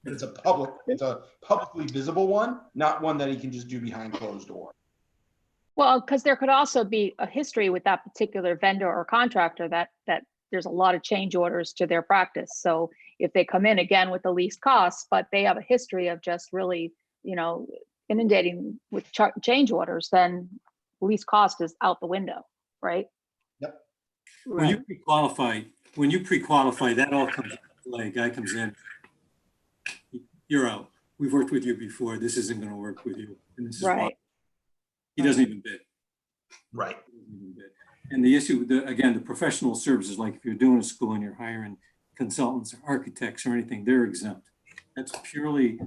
It's a publicly visible one, not one that he can just do behind closed doors. Well, because there could also be a history with that particular vendor or contractor that there's a lot of change orders to their practice. So if they come in again with the least costs, but they have a history of just really, inundating with change orders, then least cost is out the window, right? Yep. When you pre-qualify, that all comes into play. Guy comes in, you're out. We've worked with you before. This isn't going to work with you. And this is right. Why. He doesn't even bid. Right. And the issue, again, the professional services, like if you're doing a school and you're hiring consultants or architects or anything, they're exempt. That's purely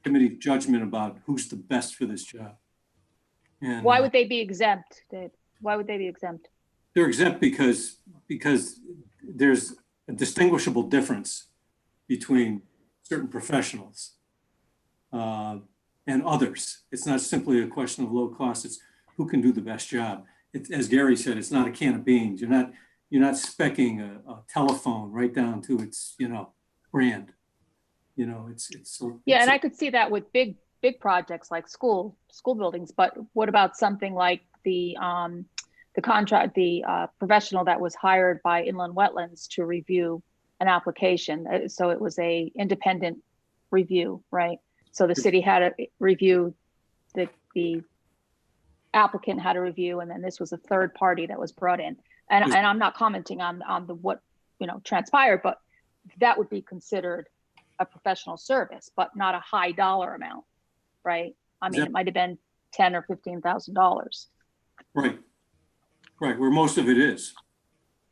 committee judgment about who's the best for this job. And why would they be exempt, Dave? Why would they be exempt? They're exempt because there's a distinguishable difference between certain professionals and others. It's not simply a question of low cost, it's who can do the best job. as Gary said, it's not a can of beans. You're not speccing a telephone right down to its, brand. It's Yeah, and I could see that with big projects like school buildings, but what about something like the professional that was hired by Inland Wetlands to review an application? So it was a independent review, right? So the city had to review, the applicant had a review, and then this was a third party that was brought in. And I'm not commenting on what transpired, but that would be considered a professional service, but not a high dollar amount, right? I mean, it might have been $10,000 or $15,000. Right. Where most of it is.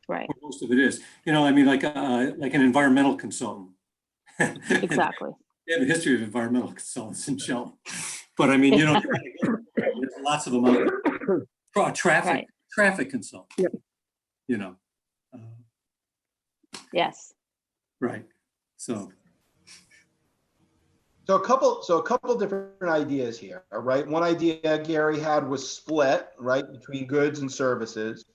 Right. Where most of it is. Like an environmental consultant. Exactly. They have a history of environmental consultants in Shelton. But I mean, there's lots of them out there. Traffic consultant. Yep. Yes. Right. So a couple different ideas here, all right? One idea Gary had was split, right, between goods and services.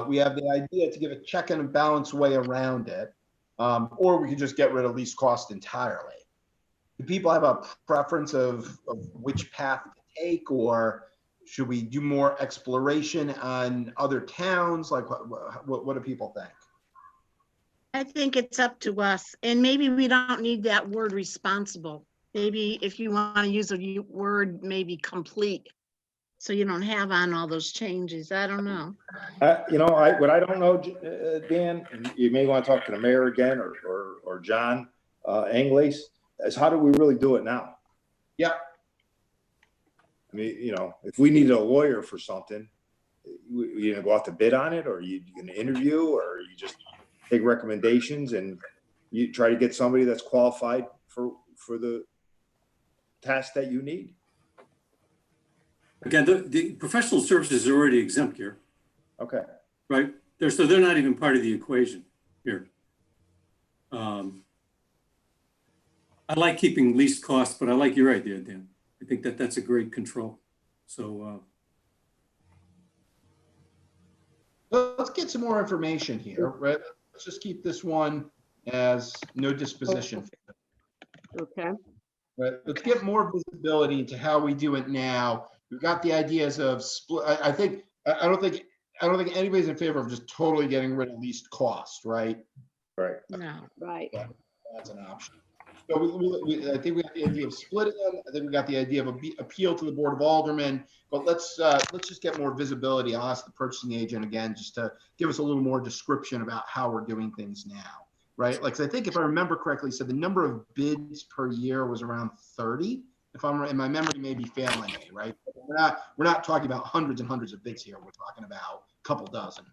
We have the idea to give a check and balance way around it, or we could just get rid of least cost entirely. Do people have a preference of which path to take, or should we do more exploration on other towns? Like, what do people think? I think it's up to us, and maybe we don't need that word responsible. Maybe if you want to use a word, maybe complete, so you don't have on all those changes. I don't know. What I don't know, Dan, and you may want to talk to the mayor again, or John Anglace, is how do we really do it now? Yeah. I mean, if we needed a lawyer for something, you gonna go out to bid on it, or you gonna interview, or you just take recommendations and you try to get somebody that's qualified for the task that you need? Again, the professional services are already exempt here. Okay. Right? They're not even part of the equation here. I like keeping least cost, but I like your idea, Dan. I think that's a great control. So let's get some more information here, right? Let's just keep this one as no disposition. Okay. Right. Let's get more visibility into how we do it now. We've got the ideas of split. I don't think anybody's in favor of just totally getting rid of least cost, right? Right. No. Right. Yeah, that's an option. So I think we got the idea of splitting them. I think we got the idea of appeal to the Board of Aldermen. But let's just get more visibility. I'll ask the purchasing agent again just to give us a little more description about how we're doing things now, right? Like, I think if I remember correctly, so the number of bids per year was around 30. If I'm right, and my memory may be failing me, right? We're not talking about hundreds and hundreds of bids here. We're talking about a couple dozen.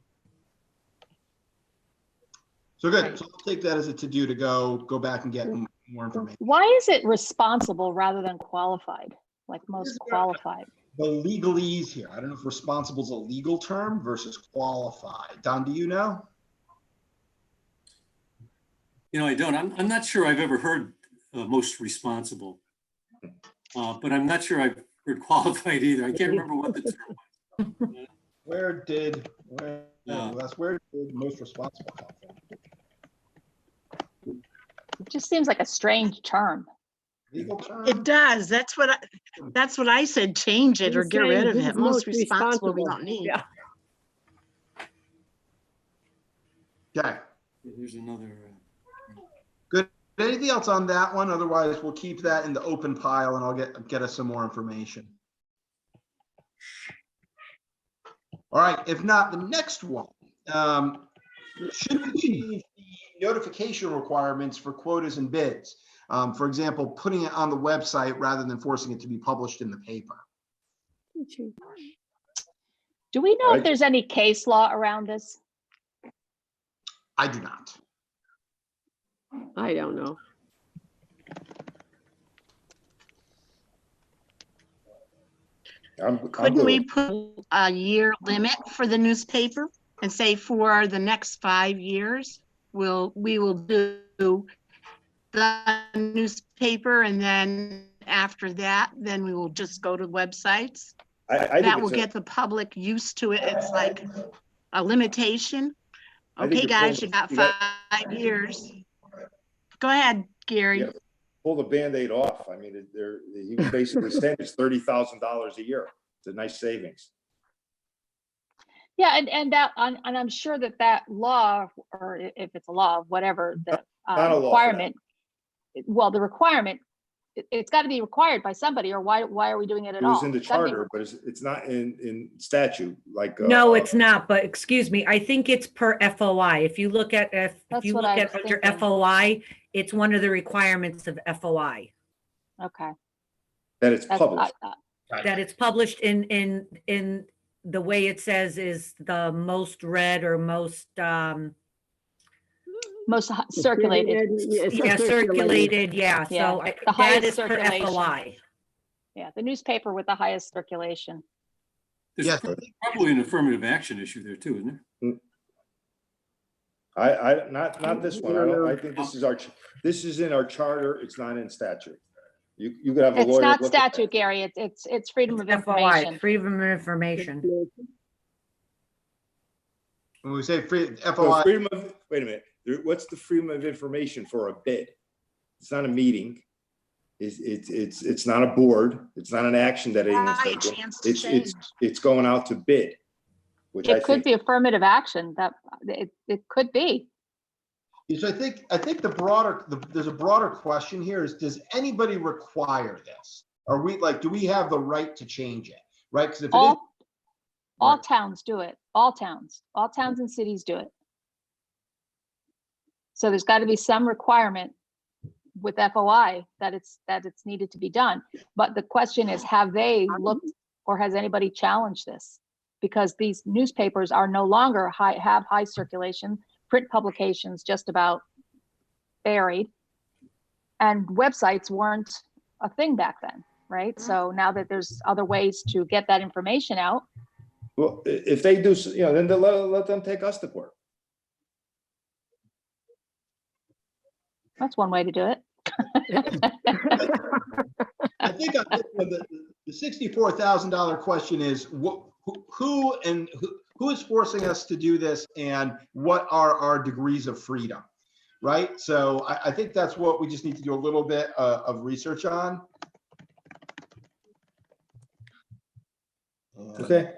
So good. So I'll take that as a to-do to go back and get more information. Why is it responsible rather than qualified, like most qualified? The legalese here. I don't know if responsible is a legal term versus qualified. Don, do you know? I don't. I'm not sure I've ever heard most responsible, but I'm not sure I've heard qualified either. I can't remember what the term was. Where did most responsible come from? It just seems like a strange term. Legal term? It does. That's what I said. Change it or get rid of it. Most responsible we don't need. Yeah. Okay. Here's another. Good. Anything else on that one? Otherwise, we'll keep that in the open pile and I'll get us some more information. All right. If not, the next one. Should we change the notification requirements for quotas and bids? For example, putting it on the website rather than forcing it to be published in the paper. Do we know if there's any case law around this? I do not. I don't know. Couldn't we put a year limit for the newspaper and say for the next 5 years, we will do the newspaper, and then after that, then we will just go to websites? I that think will it's get the public used to it. It's like a limitation. I think Okay, guys, you you're got 5 years. Go ahead, Gary. you gotta pull the Band-Aid off. I mean, he was basically saying it's $30,000 a year. It's a nice savings. Yeah, and I'm sure that law, or if it's a law, whatever, the Not a law for requirement, well, the requirement, it's got to be required by somebody, or why are we doing it at It all? was in the It's gotta be- charter, but it's not in statute, like. No, it's not, but excuse me, I think it's per FOI. If you look at, if That's you what look I at was your thinking. FOI, it's one of the requirements of FOI. Okay. That it's That's- published. That it's published in the way it says is the most read or most, Most circulated. yeah, circulated, yeah, Yeah, so the that highest is per circulation. FOI. Yeah, the newspaper with the highest circulation. There's Yes. probably an affirmative action issue there too, isn't there? Not this one. I think this is in our charter. It's not in statute. You could have a It's lawyer. not look at statute, Gary. It's freedom of FOI, information. freedom of information. When we say free So FOI, wait a minute. What's the freedom of information for a bid? It's not a meeting. It's not a board. It's not an action that anyone's Right, taking. chance to change. It's going out to bid, which I It could think. be affirmative action. That it could be. so I think there's a broader question here is, does anybody require this? Are we like, do we have the right to change it? Right? Because if it is, All towns do it. All towns and cities do it. So there's got to be some requirement with FOI that it's needed to be done. But the question is, have they looked, or has anybody challenged this? Because these newspapers are no longer have high circulation. Print publications just about buried, and websites weren't a thing back then, right? So now that there's other ways to get that information out. Well, if they do, then let them take us to court. That's one way to do it. I think the $64,000 question is who is forcing us to do this, and what are our degrees of freedom, right? So I think that's what we just need to do a little bit of research on. Okay.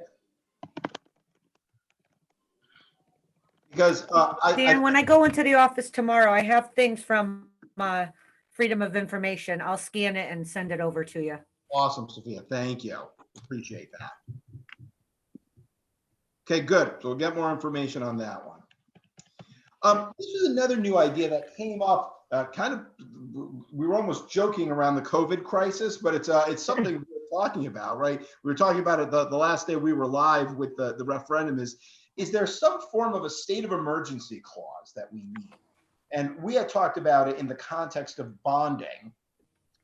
Because Dan, when I go into the office tomorrow, I have things from Freedom of Information. I'll scan it and send it over to you. Awesome, Sophia. Thank you. Appreciate that. Okay, good. So we'll get more information on that one. This is another new idea that came up. We were almost joking around the COVID crisis, but it's something we're talking about, right? We were talking about it the last day we were live with the referendum. Is there some form of a state of emergency clause that we need? And we had talked about it in the context of bonding,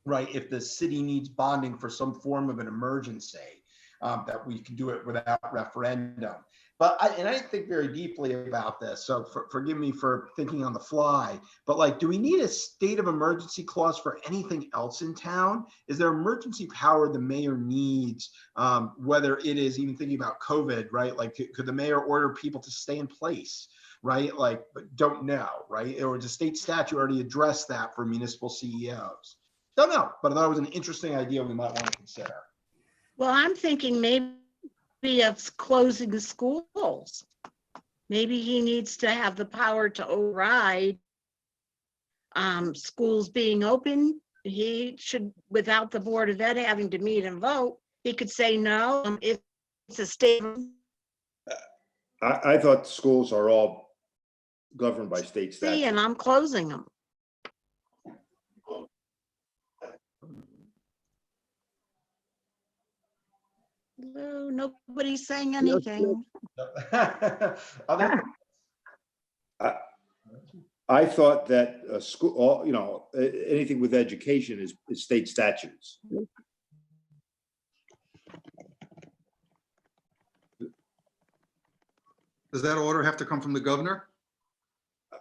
right? If the city needs bonding for some form of an emergency, that we can do it without referendum. But I didn't think very deeply about this, so forgive me for thinking on the fly. But like, do we need a state of emergency clause for anything else in town? Is there emergency power the mayor needs, whether it is even thinking about COVID, right? Like, could the mayor order people to stay in place, right? Like, but don't know, right? Or does state statute already address that for municipal CEOs? Don't know, but I thought it was an interesting idea we might want to consider. Well, I'm thinking maybe of closing the schools. Maybe he needs to have the power to override schools being open. He should, without the Board of Ed having to meet and vote, he could say no. If it's a state. I thought schools are all governed by state statute. And I'm closing them. No, nobody's saying anything. I thought that school, anything with education is state statutes. Does that order have to come from the governor?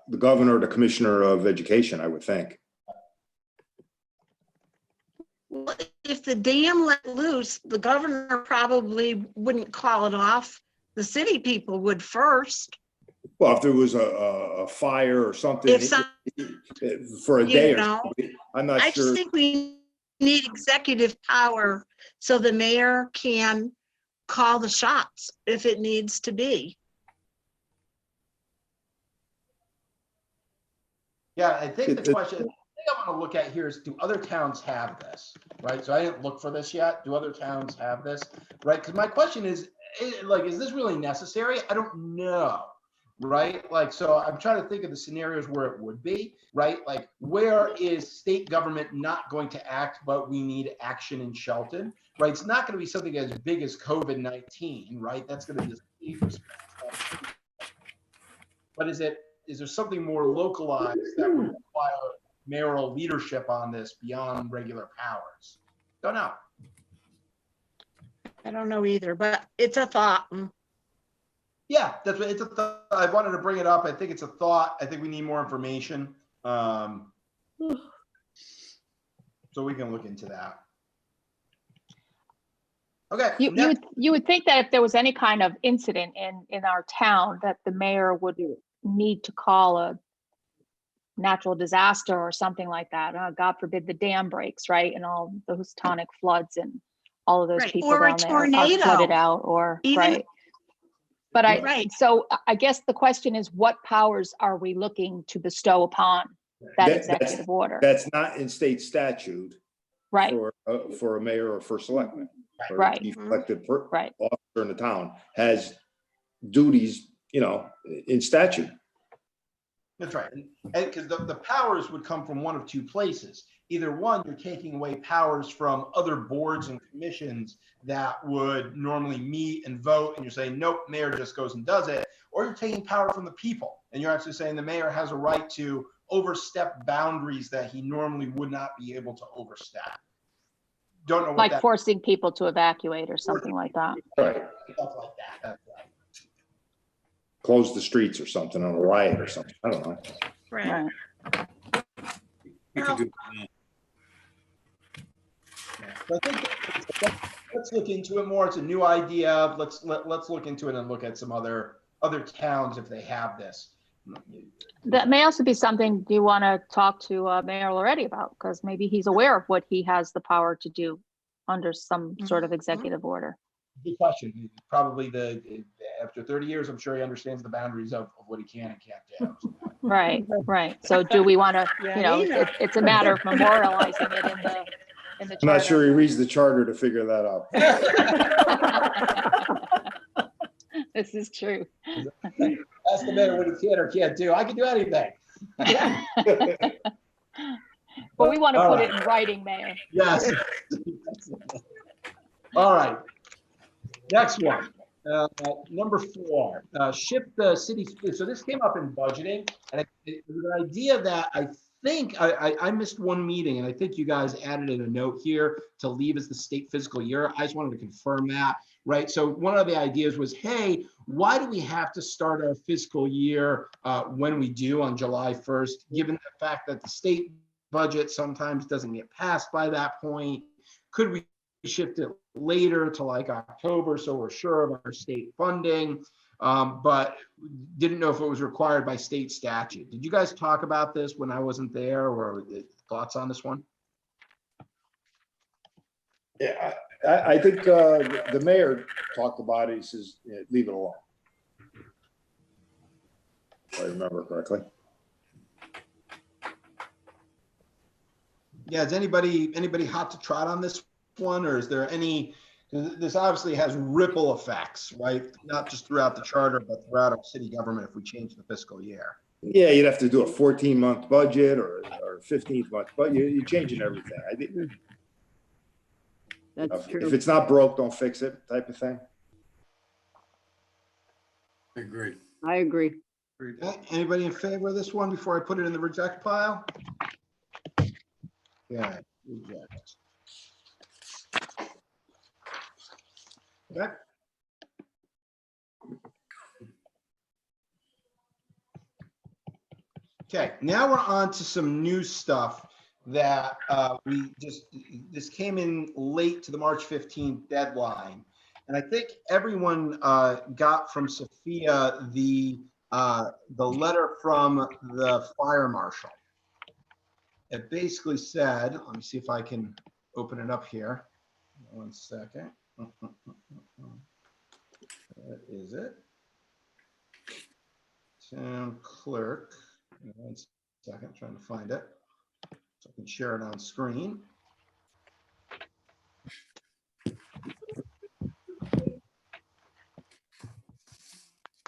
The governor, the commissioner of education, I would think. Well, if the dam let loose, the governor probably wouldn't call it off. The city people would first. Well, if there was a fire or something If some, for a day you or know, something, I'm not I sure. just think we need executive power so the mayor can call the shots if it needs to be. Yeah, I think the question, I want to look at here is, do other towns have this, right? So I didn't look for this yet. Do other towns have this, right? Because my question is, like, is this really necessary? I don't know, right? Like, so I'm trying to think of the scenarios where it would be, right? Like, where is state government not going to act, but we need action in Shelton, right? It's not going to be something as big as COVID-19, right? That's going to be a state response. But is there something more localized that would require mayoral leadership on this beyond regular powers? Don't know. I don't know either, but it's a thought. Yeah, that's what it's a thought. I wanted to bring it up. I think it's a thought. I think we need more information. So we can look into that. Okay. You would think that if there was any kind of incident in our town, that the mayor would need to call a natural disaster or something like that. God forbid the dam breaks, right? And all those tonic floods and all of those Right. people Or a down there are tornado. flooded out, or Even- right. But Right. so I guess the question is, what powers are we looking to bestow upon that executive order? That's not in state statute Right, for a mayor or first selectman. Or Right. chief elected right. officer in the town has duties, in statute. That's right. And because the powers would come from one of two places. Either one, you're taking away powers from other boards and commissions that would normally meet and vote, and you're saying, nope, mayor just goes and does it. Or you're taking power from the people, and you're actually saying the mayor has a right to overstep boundaries that he normally would not be able to overstep. Don't know what Like that forcing people to evacuate or something like that. Right. stuff like that. That's right. Close the streets or something on a riot or something. I don't know. Right. We can do that now. So I think let's look into it more. It's a new idea. Let's look into it and look at some other towns if they have this. That may also be something you want to talk to Mayor Loretti about, because maybe he's aware of what he has the power to do under some sort of executive order. Good question. Probably after 30 years, I'm sure he understands the boundaries of what he can and can't do. Right, right. So do we want to, it's a matter of memorializing it in the I'm not charter. sure he reads the charter to figure that out. This is true. Ask the mayor what he can or can't do. I can do anything. But we want to All put right. it in writing, Mayor. Yes. All right. Next one. Number 4, shift the city. So this came up in budgeting, and it was an idea that I think I missed one meeting, and I think you guys added in a note here to leave as the state fiscal year. I just wanted to confirm that, right? So one of the ideas was, hey, why do we have to start our fiscal year when we do on July 1st, given the fact that the state budget sometimes doesn't get passed by that point? Could we shift it later to like October so we're sure of our state funding, but didn't know if it was required by state statute? Did you guys talk about this when I wasn't there, or thoughts on this one? Yeah, I think the mayor talked about it. He says, leave it alone. If I remember correctly. Yeah, is anybody hot to trot on this one, or is there any? This obviously has ripple effects, right? Not just throughout the charter, but throughout our city government if we change the fiscal year. Yeah, you'd have to do a 14-month budget or 15th-month, but you're changing everything. I think That's if true. it's not broke, don't fix it, type of thing. I agree. I agree. Okay, anybody in favor of this one before I put it in the reject pile? Yeah, reject. Okay. Okay, now we're on to some new stuff that this came in late to the March 15th deadline. And I think everyone got from Sophia the letter from the fire marshal. It basically said, let me see if I can open it up here. 1 second. What is it? Town clerk. 1 second, trying to find it so I can share it on screen.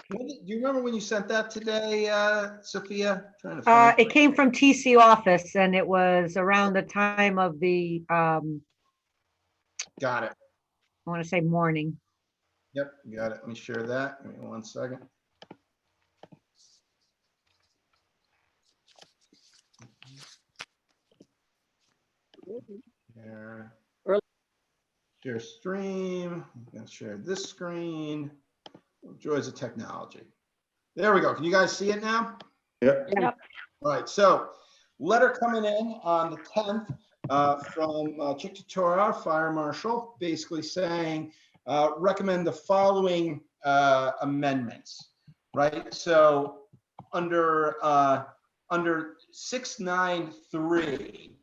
Do you remember when you sent that today, Sophia? Trying to find It came from TC office and it was around the time of the, Got it. I want to say morning. Yep, got it. Let me share that. Give me 1 second. Share stream. I'm gonna share this screen. Joys of technology. There we go. Can you guys see it now? Yep. Yep. All right. So, letter coming in on the 10th from Chick Torah Fire Marshal, basically saying recommend the following amendments. Right. So under 693.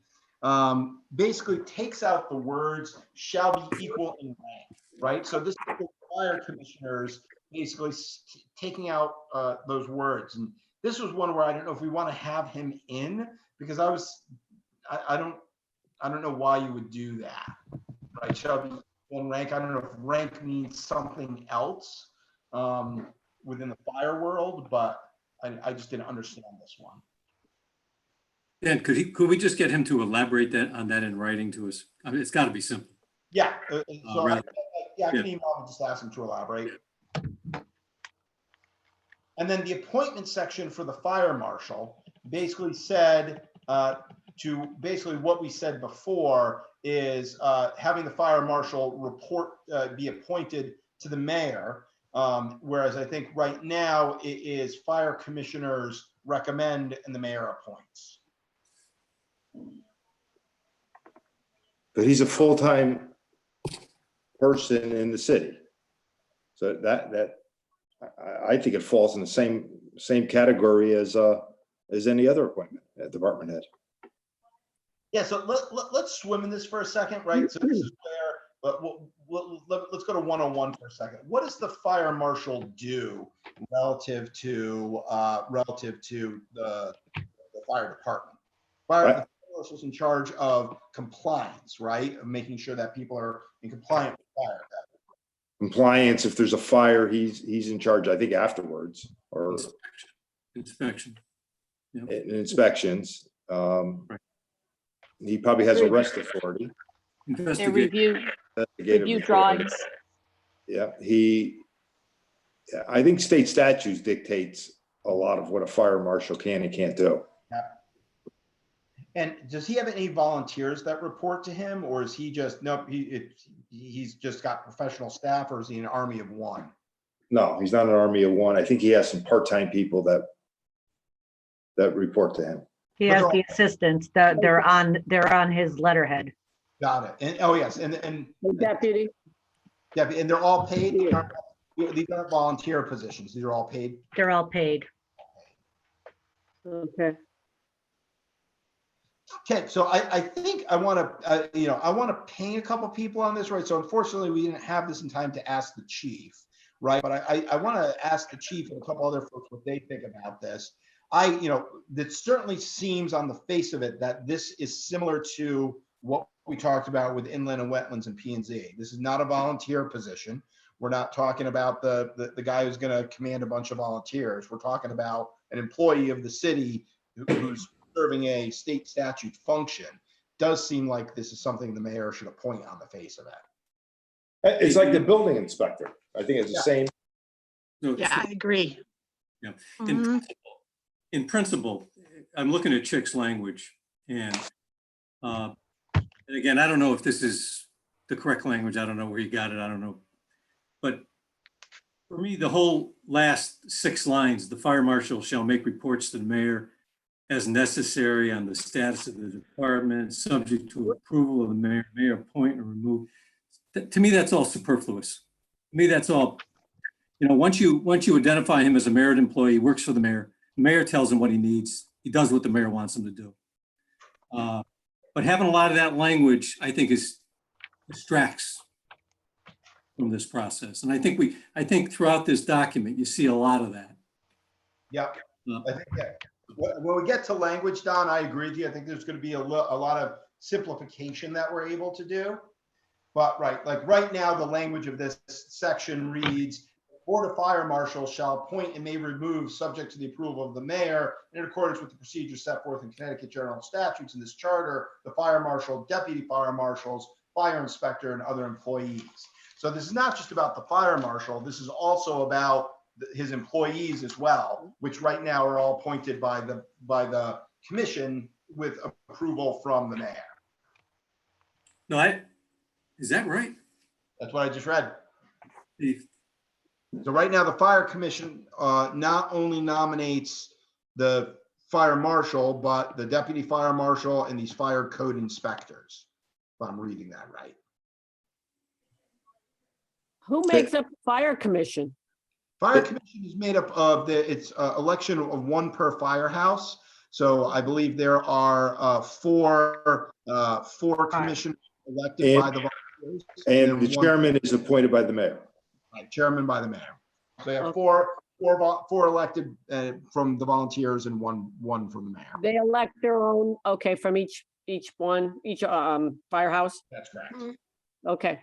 Basically takes out the words shall be equal in rank, right? So this is the fire commissioners basically taking out those words. And this was one where I don't know if we want to have him in, because I don't know why you would do that, right? Shall be equal in rank. I don't know if rank means something else within the fire world, but I just didn't understand this one. Dan, could we just get him to elaborate on that in writing to us? I mean, it's got to be simple. Yeah. So Right. I can email him and just ask him to elaborate. And then the appointment section for the fire marshal basically said to basically what we said before is having the fire marshal report be appointed to the mayor. Whereas I think right now it is fire commissioners recommend and the mayor appoints. But he's a full-time person in the city. So I think it falls in the same category as any other appointment at department head. Yeah, so let's swim in this for a second, right? So this is where, let's go to 101 for a second. What does the fire marshal do relative to the fire department? The marshal is in charge of compliance, right? Of making sure that people are in compliance with fire. Compliance, if there's a fire, he's in charge, I think, afterwards, or Inspection. Yep. Inspections. Right. He probably has arrest authority. They review drawings. Yeah, I think state statutes dictates a lot of what a fire marshal can and can't do. Yeah. And does he have any volunteers that report to him, or is he just, nope, he's just got professional staff, or is he an army of one? No, he's not an army of one. I think he has some part-time people that report to him. He has the assistants that they're on his letterhead. Got it. And oh yes, and Deputy. and they're all paid. These aren't volunteer positions. These are all paid. They're all paid. Okay. Okay, so I think I want to ping a couple people on this, right? So unfortunately, we didn't have this in time to ask the chief, right? But I want to ask the chief and a couple other folks what they think about this. That certainly seems on the face of it that this is similar to what we talked about with inland and wetlands and P&Z. This is not a volunteer position. We're not talking about the guy who's going to command a bunch of volunteers. We're talking about an employee of the city who's serving a state statute function. Does seem like this is something the mayor should appoint on the face of it. It's like the building inspector. I think it's the same. No, Yeah, I agree. Yeah. Mhm. In principle, I'm looking at Chick's language, and again, I don't know if this is the correct language. I don't know where he got it. I don't know. But for me, the whole last 6 lines, the fire marshal shall make reports to the mayor as necessary on the status of the department, subject to approval of the mayor, mayor appoint or remove. To me, that's all superfluous. To me, that's all, once you identify him as a merit employee, he works for the mayor tells him what he needs. He does what the mayor wants him to do. But having a lot of that language, I think, distracts from this process. And I think throughout this document, you see a lot of that. Yeah, I think that when we get to language, Don, I agree with you. I think there's going to be a lot of simplification that we're able to do. But right now, the language of this section reads, Board of Fire Marshals shall appoint and may remove, subject to the approval of the mayor, in accordance with the procedures set forth in Connecticut General Statutes and this charter, the fire marshal, deputy fire marshals, fire inspector, and other employees. So this is not just about the fire marshal. This is also about his employees as well, which right now are all appointed by the commission with approval from the mayor. No, is that right? That's what I just read. So right now, the fire commission not only nominates the fire marshal, but the deputy fire marshal and these fire code inspectors, if I'm reading that right. Who makes up the fire commission? Fire commission is made up of it's election of one per firehouse. So I believe there are four commissioners elected by the volunteers. And the chairman is appointed by the mayor. Right, chairman by the mayor. So you have four elected from the volunteers and one from the mayor. They elect their own, okay, from each firehouse? That's correct. Okay.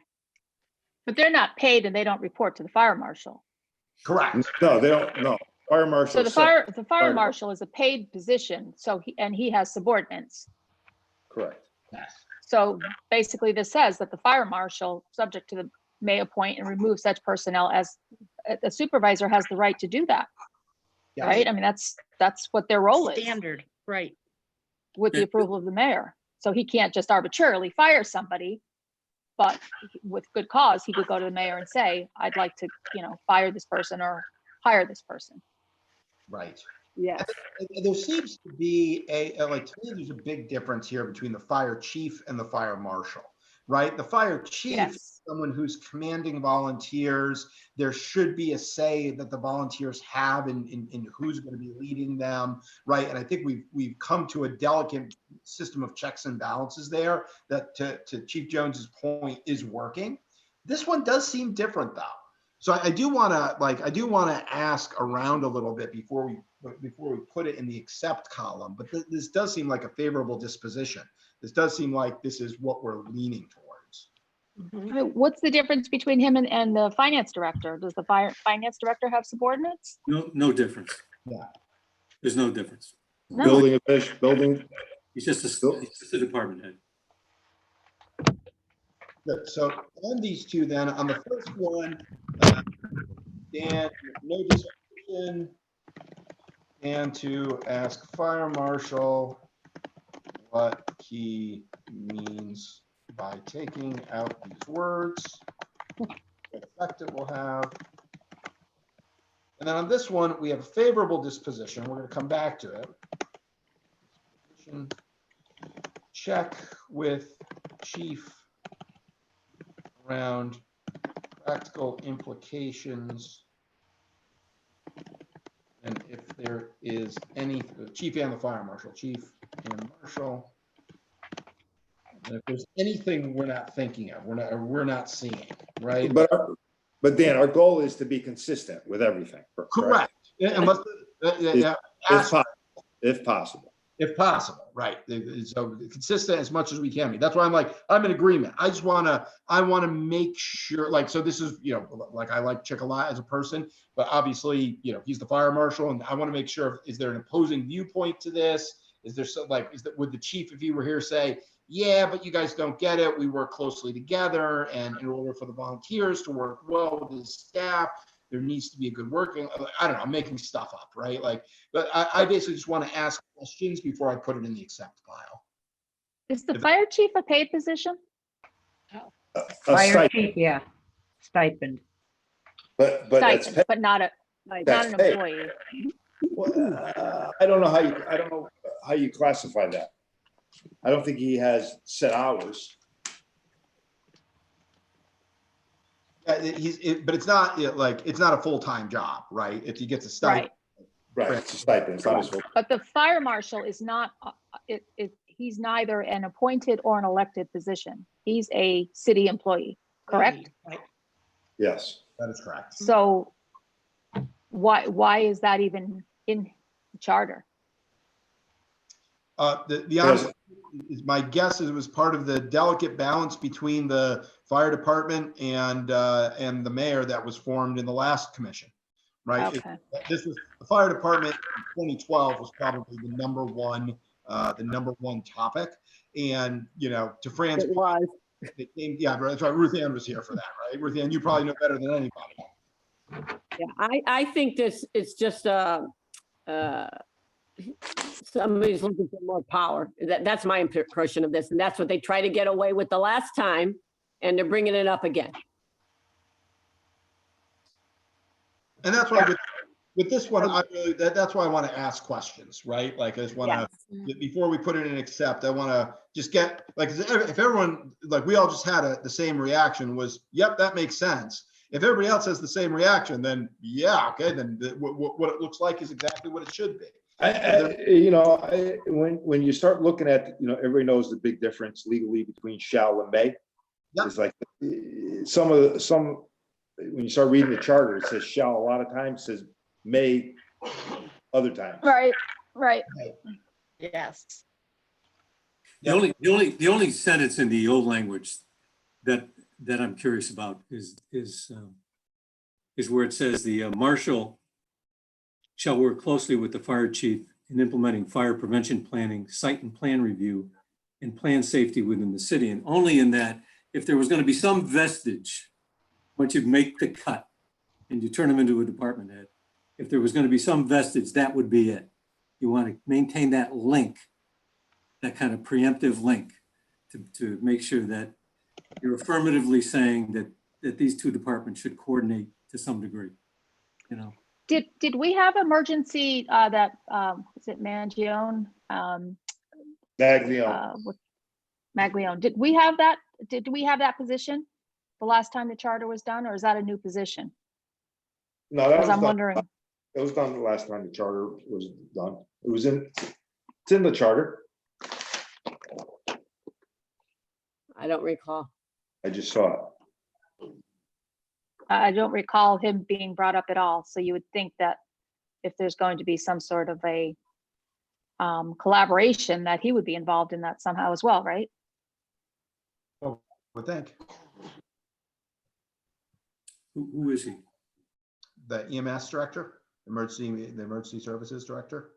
But they're not paid and they don't report to the fire marshal. Correct. No, they don't, no. Fire marshal. So the fire marshal is a paid position, so he has subordinates. Correct. Yes. So basically this says that the fire marshal, subject to the may appoint and remove such personnel as the supervisor has the right to do that. Yes. Right? I mean, that's what their role is. Standard, right. With the approval of the mayor. So he can't just arbitrarily fire somebody, but with good cause, he could go to the mayor and say, I'd like to, fire this person or hire this person. Right. Yeah. There seems to be to me, there's a big difference here between the fire chief and the fire marshal, right? The fire chief, Yes. someone who's commanding volunteers. There should be a say that the volunteers have in who's going to be leading them, right? And I think we've come to a delicate system of checks and balances there that, to Chief Jones's point, is working. This one does seem different though. So I do want to ask around a little bit before we put it in the accept column. But this does seem like a favorable disposition. This does seem like this is what we're leaning towards. I mean, what's the difference between him and the finance director? Does the finance director have subordinates? No difference. Yeah. There's no difference. No. Building. He's just a department head. Good. So on these two, then on the first one, Dan, no discussion, and to ask fire marshal what he means by taking out these words, what effect it will have. And then on this one, we have a favorable disposition. We're going to come back to it. Check with chief around practical implications. And if there is any, chief and the fire marshal, chief and marshal. And if there's anything we're not thinking of, we're not seeing, right? But Dan, our goal is to be consistent with everything. Correct. Unless, if possible. If possible, right? So consistent as much as we can be. That's why I'm in agreement. I want to make sure, so this is, I like Chick a lot as a person, but obviously, he's the fire marshal, and I want to make sure, is there an opposing viewpoint to this? Is there would the chief, if he were here, say, yeah, but you guys don't get it. We work closely together, and in order for the volunteers to work well with his staff, there needs to be a good working. I don't know. I'm making stuff up, right? But I basically just want to ask questions before I put it in the accept file. Is the fire chief a paid position? Fire chief, yeah, stipend. But Stipend, that's but not an paid. employee. Well, I don't know how you. I don't know. how you classify that. I don't think he has set hours. But it's not like, it's not a full-time job, right? If he gets a stipend. Right, it's a stipend, it's not his full. But the fire marshal is not, he's neither an appointed or an elected position. He's a city employee, correct? Yes. That is correct. So why is that even in the charter? The honest is, my guess is it was part of the delicate balance between the fire department and the mayor that was formed in the last commission, right? Okay. This was the fire department in 2012 was probably the number one topic, and to Fran's It was. it came, yeah, that's right. Ruth Ann was here for that, right? Ruth Ann, you probably know better than anybody. Yeah, I think this is just somebody's looking for more power. That's my impression of this, and that's what they tried to get away with the last time, and they're bringing it up again. And that's why with this one, that's why I want to ask questions, right? Like I just want to, before we put it in accept, I want to just get, like, if everyone, like we all just had the same reaction was, yep, that makes sense. If everybody else has the same reaction, then yeah, okay, then what it looks like is exactly what it should be. When you start looking at, everybody knows the big difference legally between shall and may. Yep. It's like when you start reading the charter, it says shall a lot of times, says may other times. Right. Yes. The only sentence in the old language that I'm curious about is where it says the marshal shall work closely with the fire chief in implementing fire prevention planning, site and plan review, and plan safety within the city. And only in that, if there was going to be some vestige, once you make the cut and you turn them into a department head, if there was going to be some vestige, that would be it. You want to maintain that link, that kind of preemptive link to make sure that you're affirmatively saying that these two departments should coordinate to some degree, Did we have emergency that is it Mangione? Maglione. Did we have that? Did we have that position the last time the charter was done, or is that a new position? No, that was I'm done. wondering. It was done the last time the charter was done. It's in the charter. I don't recall. I just saw it. I don't recall him being brought up at all. So you would think that if there's going to be some sort of a collaboration, that he would be involved in that somehow as well, right? Well, I would think Who is he? the EMS director, the emergency services director.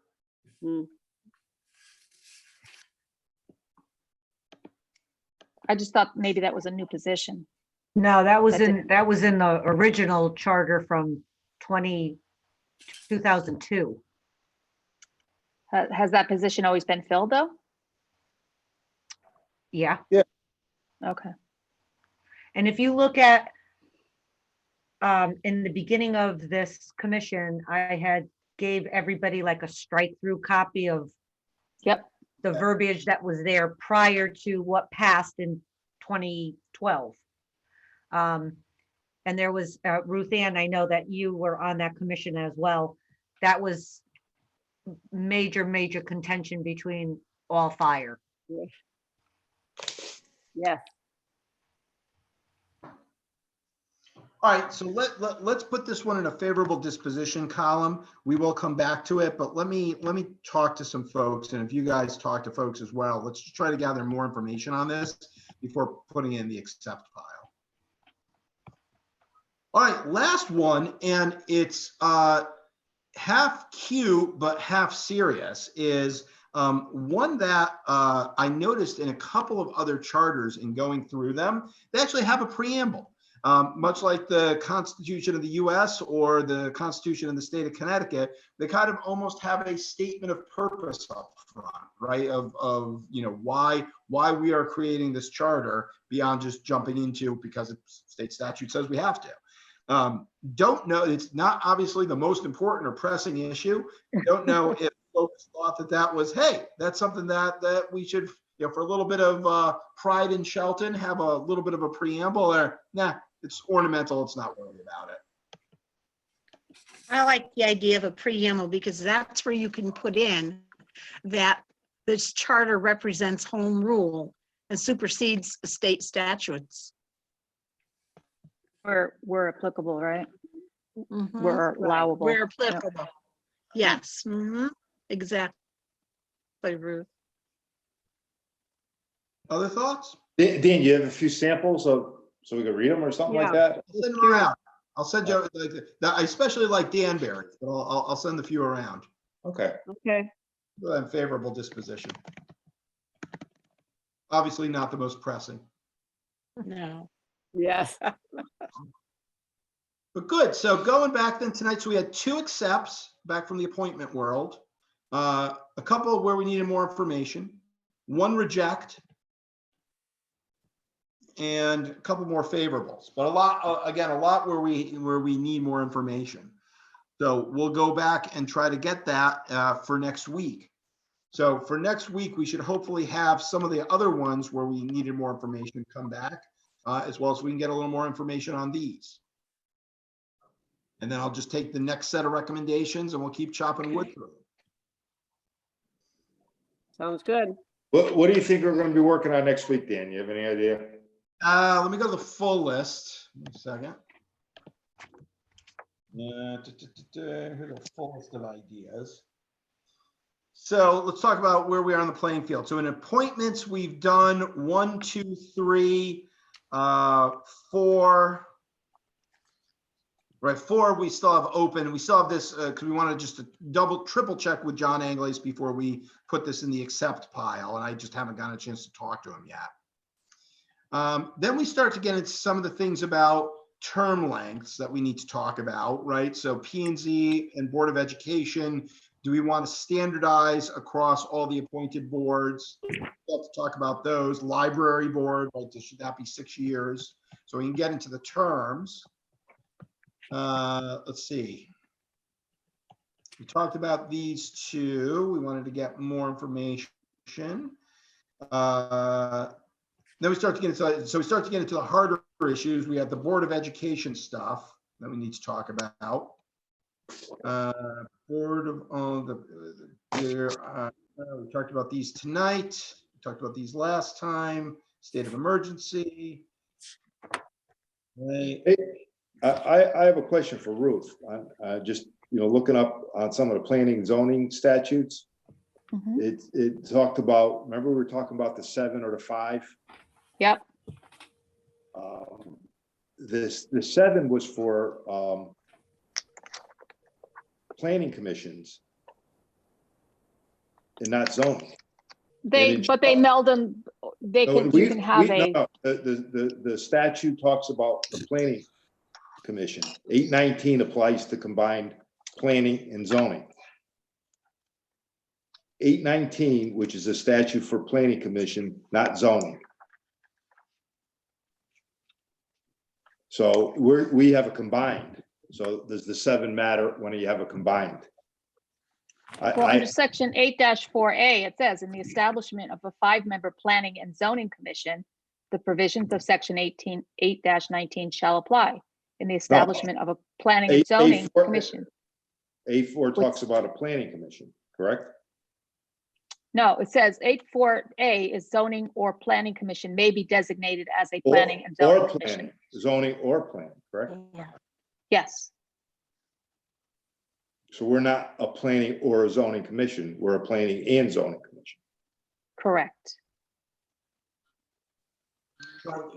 I just thought maybe that was a new position. No, that was That's in the original charter from 2002. Has that position always been filled though? Yeah. Okay. And if you look at in the beginning of this commission, I gave everybody like a strike through copy of the verbiage that was there prior to what passed in 2012. And there was Ruth Ann, I know that you were on that commission as well. That was major contention between all fire. Yeah. All right, so let's put this one in a favorable disposition column. We will come back to it, but let me talk to some folks, and if you guys talk to folks as well, let's just try to gather more information on this before putting in the accept pile. All right, last one, and it's half cute but half serious, is one that I noticed in a couple of other charters in going through them. They actually have a preamble. Much like the Constitution of the US or the Constitution of the state of Connecticut, they kind of almost have a statement of purpose up front, right? Of why we are creating this charter beyond just jumping into because state statute says we have to. Don't know, it's not obviously the most important or pressing issue. Don't know if folks thought that that was, hey, that's something that we should, you know, for a little bit of pride in Shelton, have a little bit of a preamble, or nah, it's ornamental. It's not worried about it. I like the idea of a preamble because that's where you can put in that this charter represents home rule and supersedes state statutes. We're applicable, right? Mhm. We're allowable. Where Yep. applicable. Yes, exactly, Ruth. Other thoughts? Dan, you have a few samples of, so we can read them or something like Yeah. that? I'll send them around. I'll send you, I especially like Danbury, but I'll send a few around. Okay. Okay. I'm favorable disposition. Obviously not the most pressing, No. Yes. but good. So going back then tonight, so we had 2 accepts back from the appointment world, a couple where we needed more information, 1 reject, and a couple more favorables, but a lot, again, a lot where we need more information. So we'll go back and try to get that for next week. So for next week, we should hopefully have some of the other ones where we needed more information come back, as well as we can get a little more information on these. And then I'll just take the next set of recommendations and we'll keep chopping wood through. Sounds good. What do you think we're going to be working on next week, Dan? You have any idea? Let me go to the full list. One second. Here's a full list of ideas. So let's talk about where we are on the playing field. So in appointments, we've done 1, 2, 3, 4. Right, 4 we still have open. We still have this because we wanted just to triple check with John Angles before we put this in the accept pile, and I just haven't gotten a chance to talk to him yet. Then we start to get into some of the things about term lengths that we need to talk about, right? So P&Z and Board of Education, do we want to standardize across all the appointed boards? We'll have to talk about those. Library board, right? Should that be 6 years? So we can get into the terms. Let's see. We talked about these 2. We wanted to get more information. Then we start to get into the harder issues. We have the Board of Education stuff that we need to talk about. Board of we talked about these tonight. We talked about these last time. State of emergency. Right. Hey, I have a question for Ruth. Just, looking up on some of the planning and zoning statutes. It talked about, remember we were talking about the 7 or the 5? Yep. The 7 was for planning commissions and not zoning. But they meld them. You can have the statute talks about the planning commission. 819 applies to combined planning and zoning. 819, which is a statute for planning commission, not zoning. So we have a combined. So does the 7 matter when you have a combined? Under section 8-4A, it says in the establishment of a 5-member planning and zoning commission, the provisions of section 8-19 shall apply in the establishment of a planning and zoning commission. A4 talks about a planning commission, correct? No, it says 8-4A is zoning or planning commission may be designated as a planning and zoning commission. Zoning or planning, correct? Yes. So we're not a planning or a zoning commission, we're a planning and zoning commission. Correct.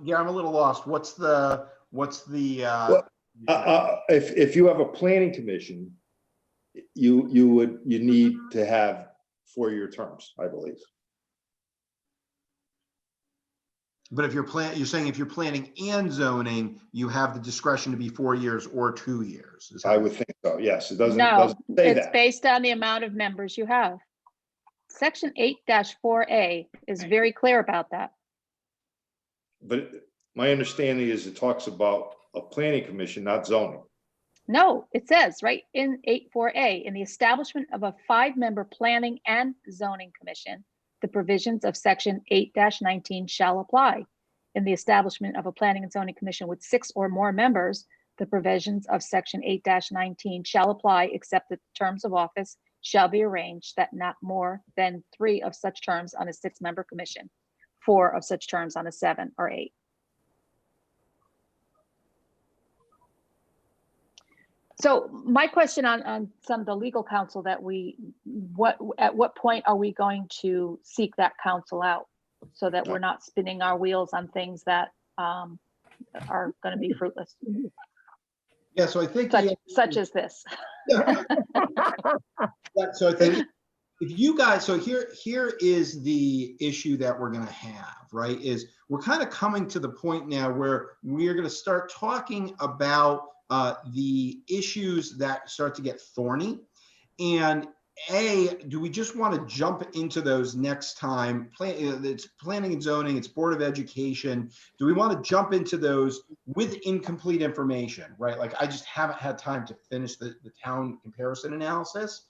Yeah, I'm a little lost. What's the if you have a planning commission, you need to have 4-year terms, I believe. But if you're saying if you're planning and zoning, you have the discretion to be 4 years or 2 years. I would think so. Yes, it doesn't. No, say it's that. based on the amount of members you have. Section 8-4A is very clear about that. But my understanding is it talks about a planning commission, not zoning. No, it says right in 8.4a, in the establishment of a 5-member planning and zoning commission, the provisions of section 8-19 shall apply. In the establishment of a planning and zoning commission with 6 or more members, the provisions of section 8-19 shall apply, except that the terms of office shall be arranged that not more than 3 of such terms on a 6-member commission, 4 of such terms on a 7 or 8. So my question on some of the legal counsel that at what point are we going to seek that counsel out so that we're not spinning our wheels on things that are going to be fruitless, Yeah, so I think such as this. Yeah, so I think if you guys, so here is the issue that we're going to have, right? Is we're kind of coming to the point now where we're going to start talking about the issues that start to get thorny. And do we just want to jump into those next time? It's planning and zoning, it's Board of Education. Do we want to jump into those with incomplete information, right? Like I just haven't had time to finish the town comparison analysis.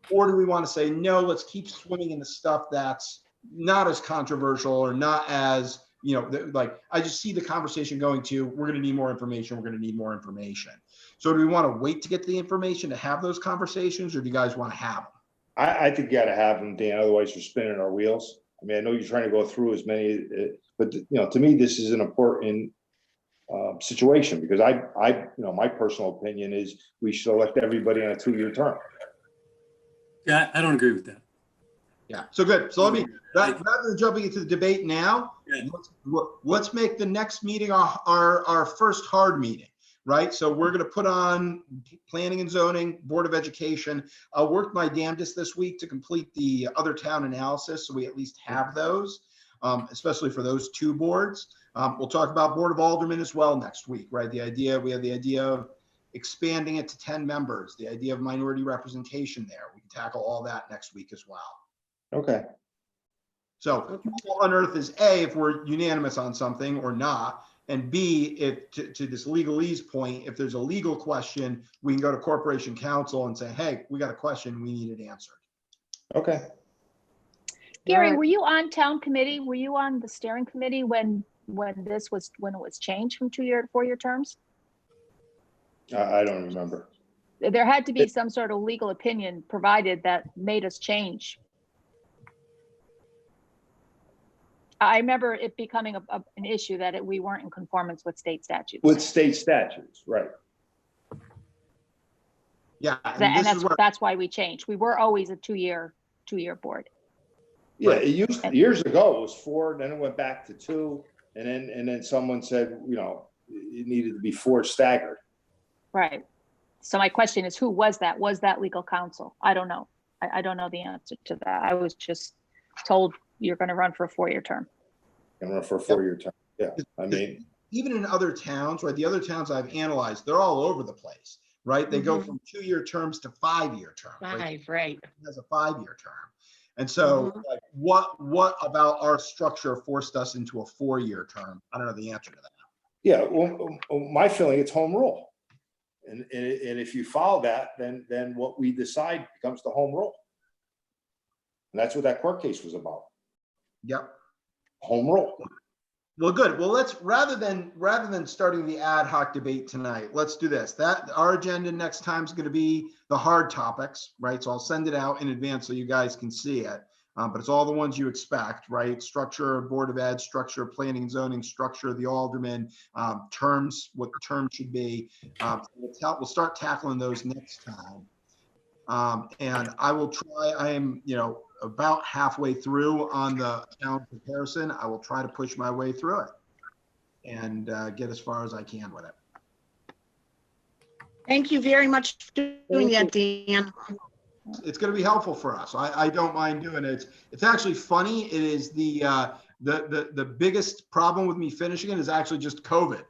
Or do we want to say, no, let's keep swimming in the stuff that's not as controversial or not as, like I just see the conversation going to, we're going to need more information. We're going to need more information. So do we want to wait to get the information to have those conversations, or do you guys want to have them? I think you got to have them, Dan. Otherwise, you're spinning our wheels. I mean, I know you're trying to go through as many, but to me, this is an important situation because my personal opinion is we should elect everybody on a 2-year term. Yeah, I don't agree with that. Yeah, so good. So let me, rather than jumping into the debate now, let's make the next meeting our first hard meeting, right? So we're going to put on planning and zoning, Board of Education. I'll work my damnedest this week to complete the other town analysis, so we at least have those, especially for those 2 boards. We'll talk about Board of Aldermen as well next week, right? We have the idea of expanding it to 10 members, the idea of minority representation there. We can tackle all that next week as well. Okay. So what on earth is A, if we're unanimous on something or not, and B, if to this legalese point, if there's a legal question, we can go to Corporation Counsel and say, hey, we got a question, we need it answered. Okay. Gary, were you on town committee? Were you on the steering committee when it was changed from 2-year to 4-year terms? I don't remember. There had to be some sort of legal opinion provided that made us change. I remember it becoming an issue that we weren't in conformance with state statutes. With state statutes, right. Yeah. And that's why we changed. We were always a 2-year board. Yeah, it used years ago it was 4, then it went back to 2, and then someone said, it needed to be 4 staggered. Right. So my question is, who was that? Was that legal counsel? I don't know. I don't know the answer to that. I was just told you're going to run for a 4-year term. And run for a 4-year term. Yeah. I mean, even in other towns, right? The other towns I've analyzed, they're all over the place, right? They go from 2-year terms to 5-year terms. Right. It has a 5-year term. And so like, what about our structure forced us into a 4-year term? I don't know the answer to that. Yeah. Well, my feeling, it's home rule. And if you follow that, then what we decide becomes the home rule. And that's what that court case was about. Yep. Home rule. Well, good. Well, let's rather than starting the ad hoc debate tonight, let's do this. Our agenda next time is going to be the hard topics, right? So I'll send it out in advance so you guys can see it. But it's all the ones you expect, right? Structure of Board of Ed, structure of planning and zoning, structure of the alderman, terms, what the term should be. We'll start tackling those next time. And I will try, I am, about halfway through on the town comparison. I will try to push my way through it and get as far as I can with it. Thank you very much for doing that, Dan. It's going to be helpful for us. I don't mind doing it. It's actually funny. It is the biggest problem with me finishing it is actually just COVID.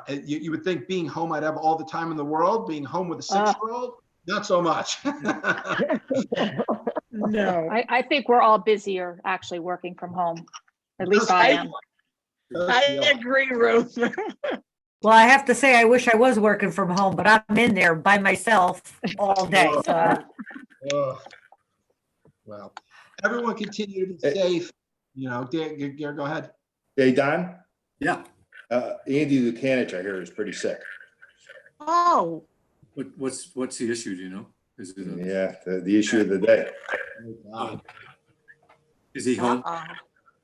You would think being home, I'd have all the time in the world. Being home with a 6-year-old, not so much. No. I think we're all busier actually working from home. At least I am. I agree, Ruth. Well, I have to say, I wish I was working from home, but I'm in there by myself all day. So Ugh. Well, everyone continue to be safe. You know, Gary, go ahead. Hey, Don, Yeah. Andy Lukanich, I hear, is pretty sick. Oh, What's the issue, do you know? Is it Yeah, the issue of the day. Oh, God. is he home? uh-oh.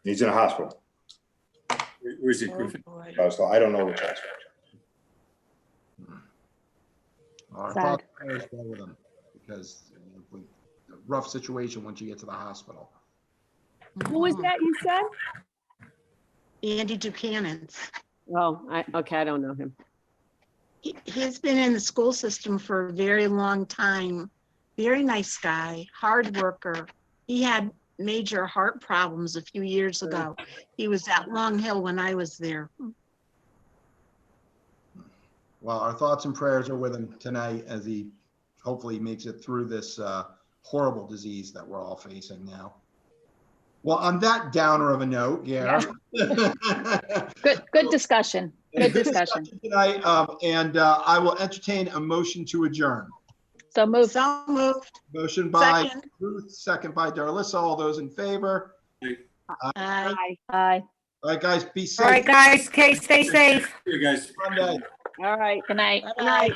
He's in a hospital. Where is he, Oh, Griffin? boy. So I don't know which hospital. Our Sad. thoughts and prayers go with them because a rough situation once you get to the hospital. Who was that you said? Andy Buchanan's. Oh, okay, I don't know him. He's been in the school system for a very long time. Very nice guy, hard worker. He had major heart problems a few years ago. He was at Long Hill when I was there. Well, our thoughts and prayers are with him tonight as he hopefully makes it through this horrible disease that we're all facing now. Well, on that downer of a note, Gare. Good discussion. Good discussion. Tonight, and I will entertain a motion to adjourn. So move. So moved. Motion by Second. Ruth, second by Darlissa. All those in favor? Aye. Aye. All right, guys, be all right, safe. guys, okay, stay safe. Here, guys. Monday. All right. Good night. Bye-bye.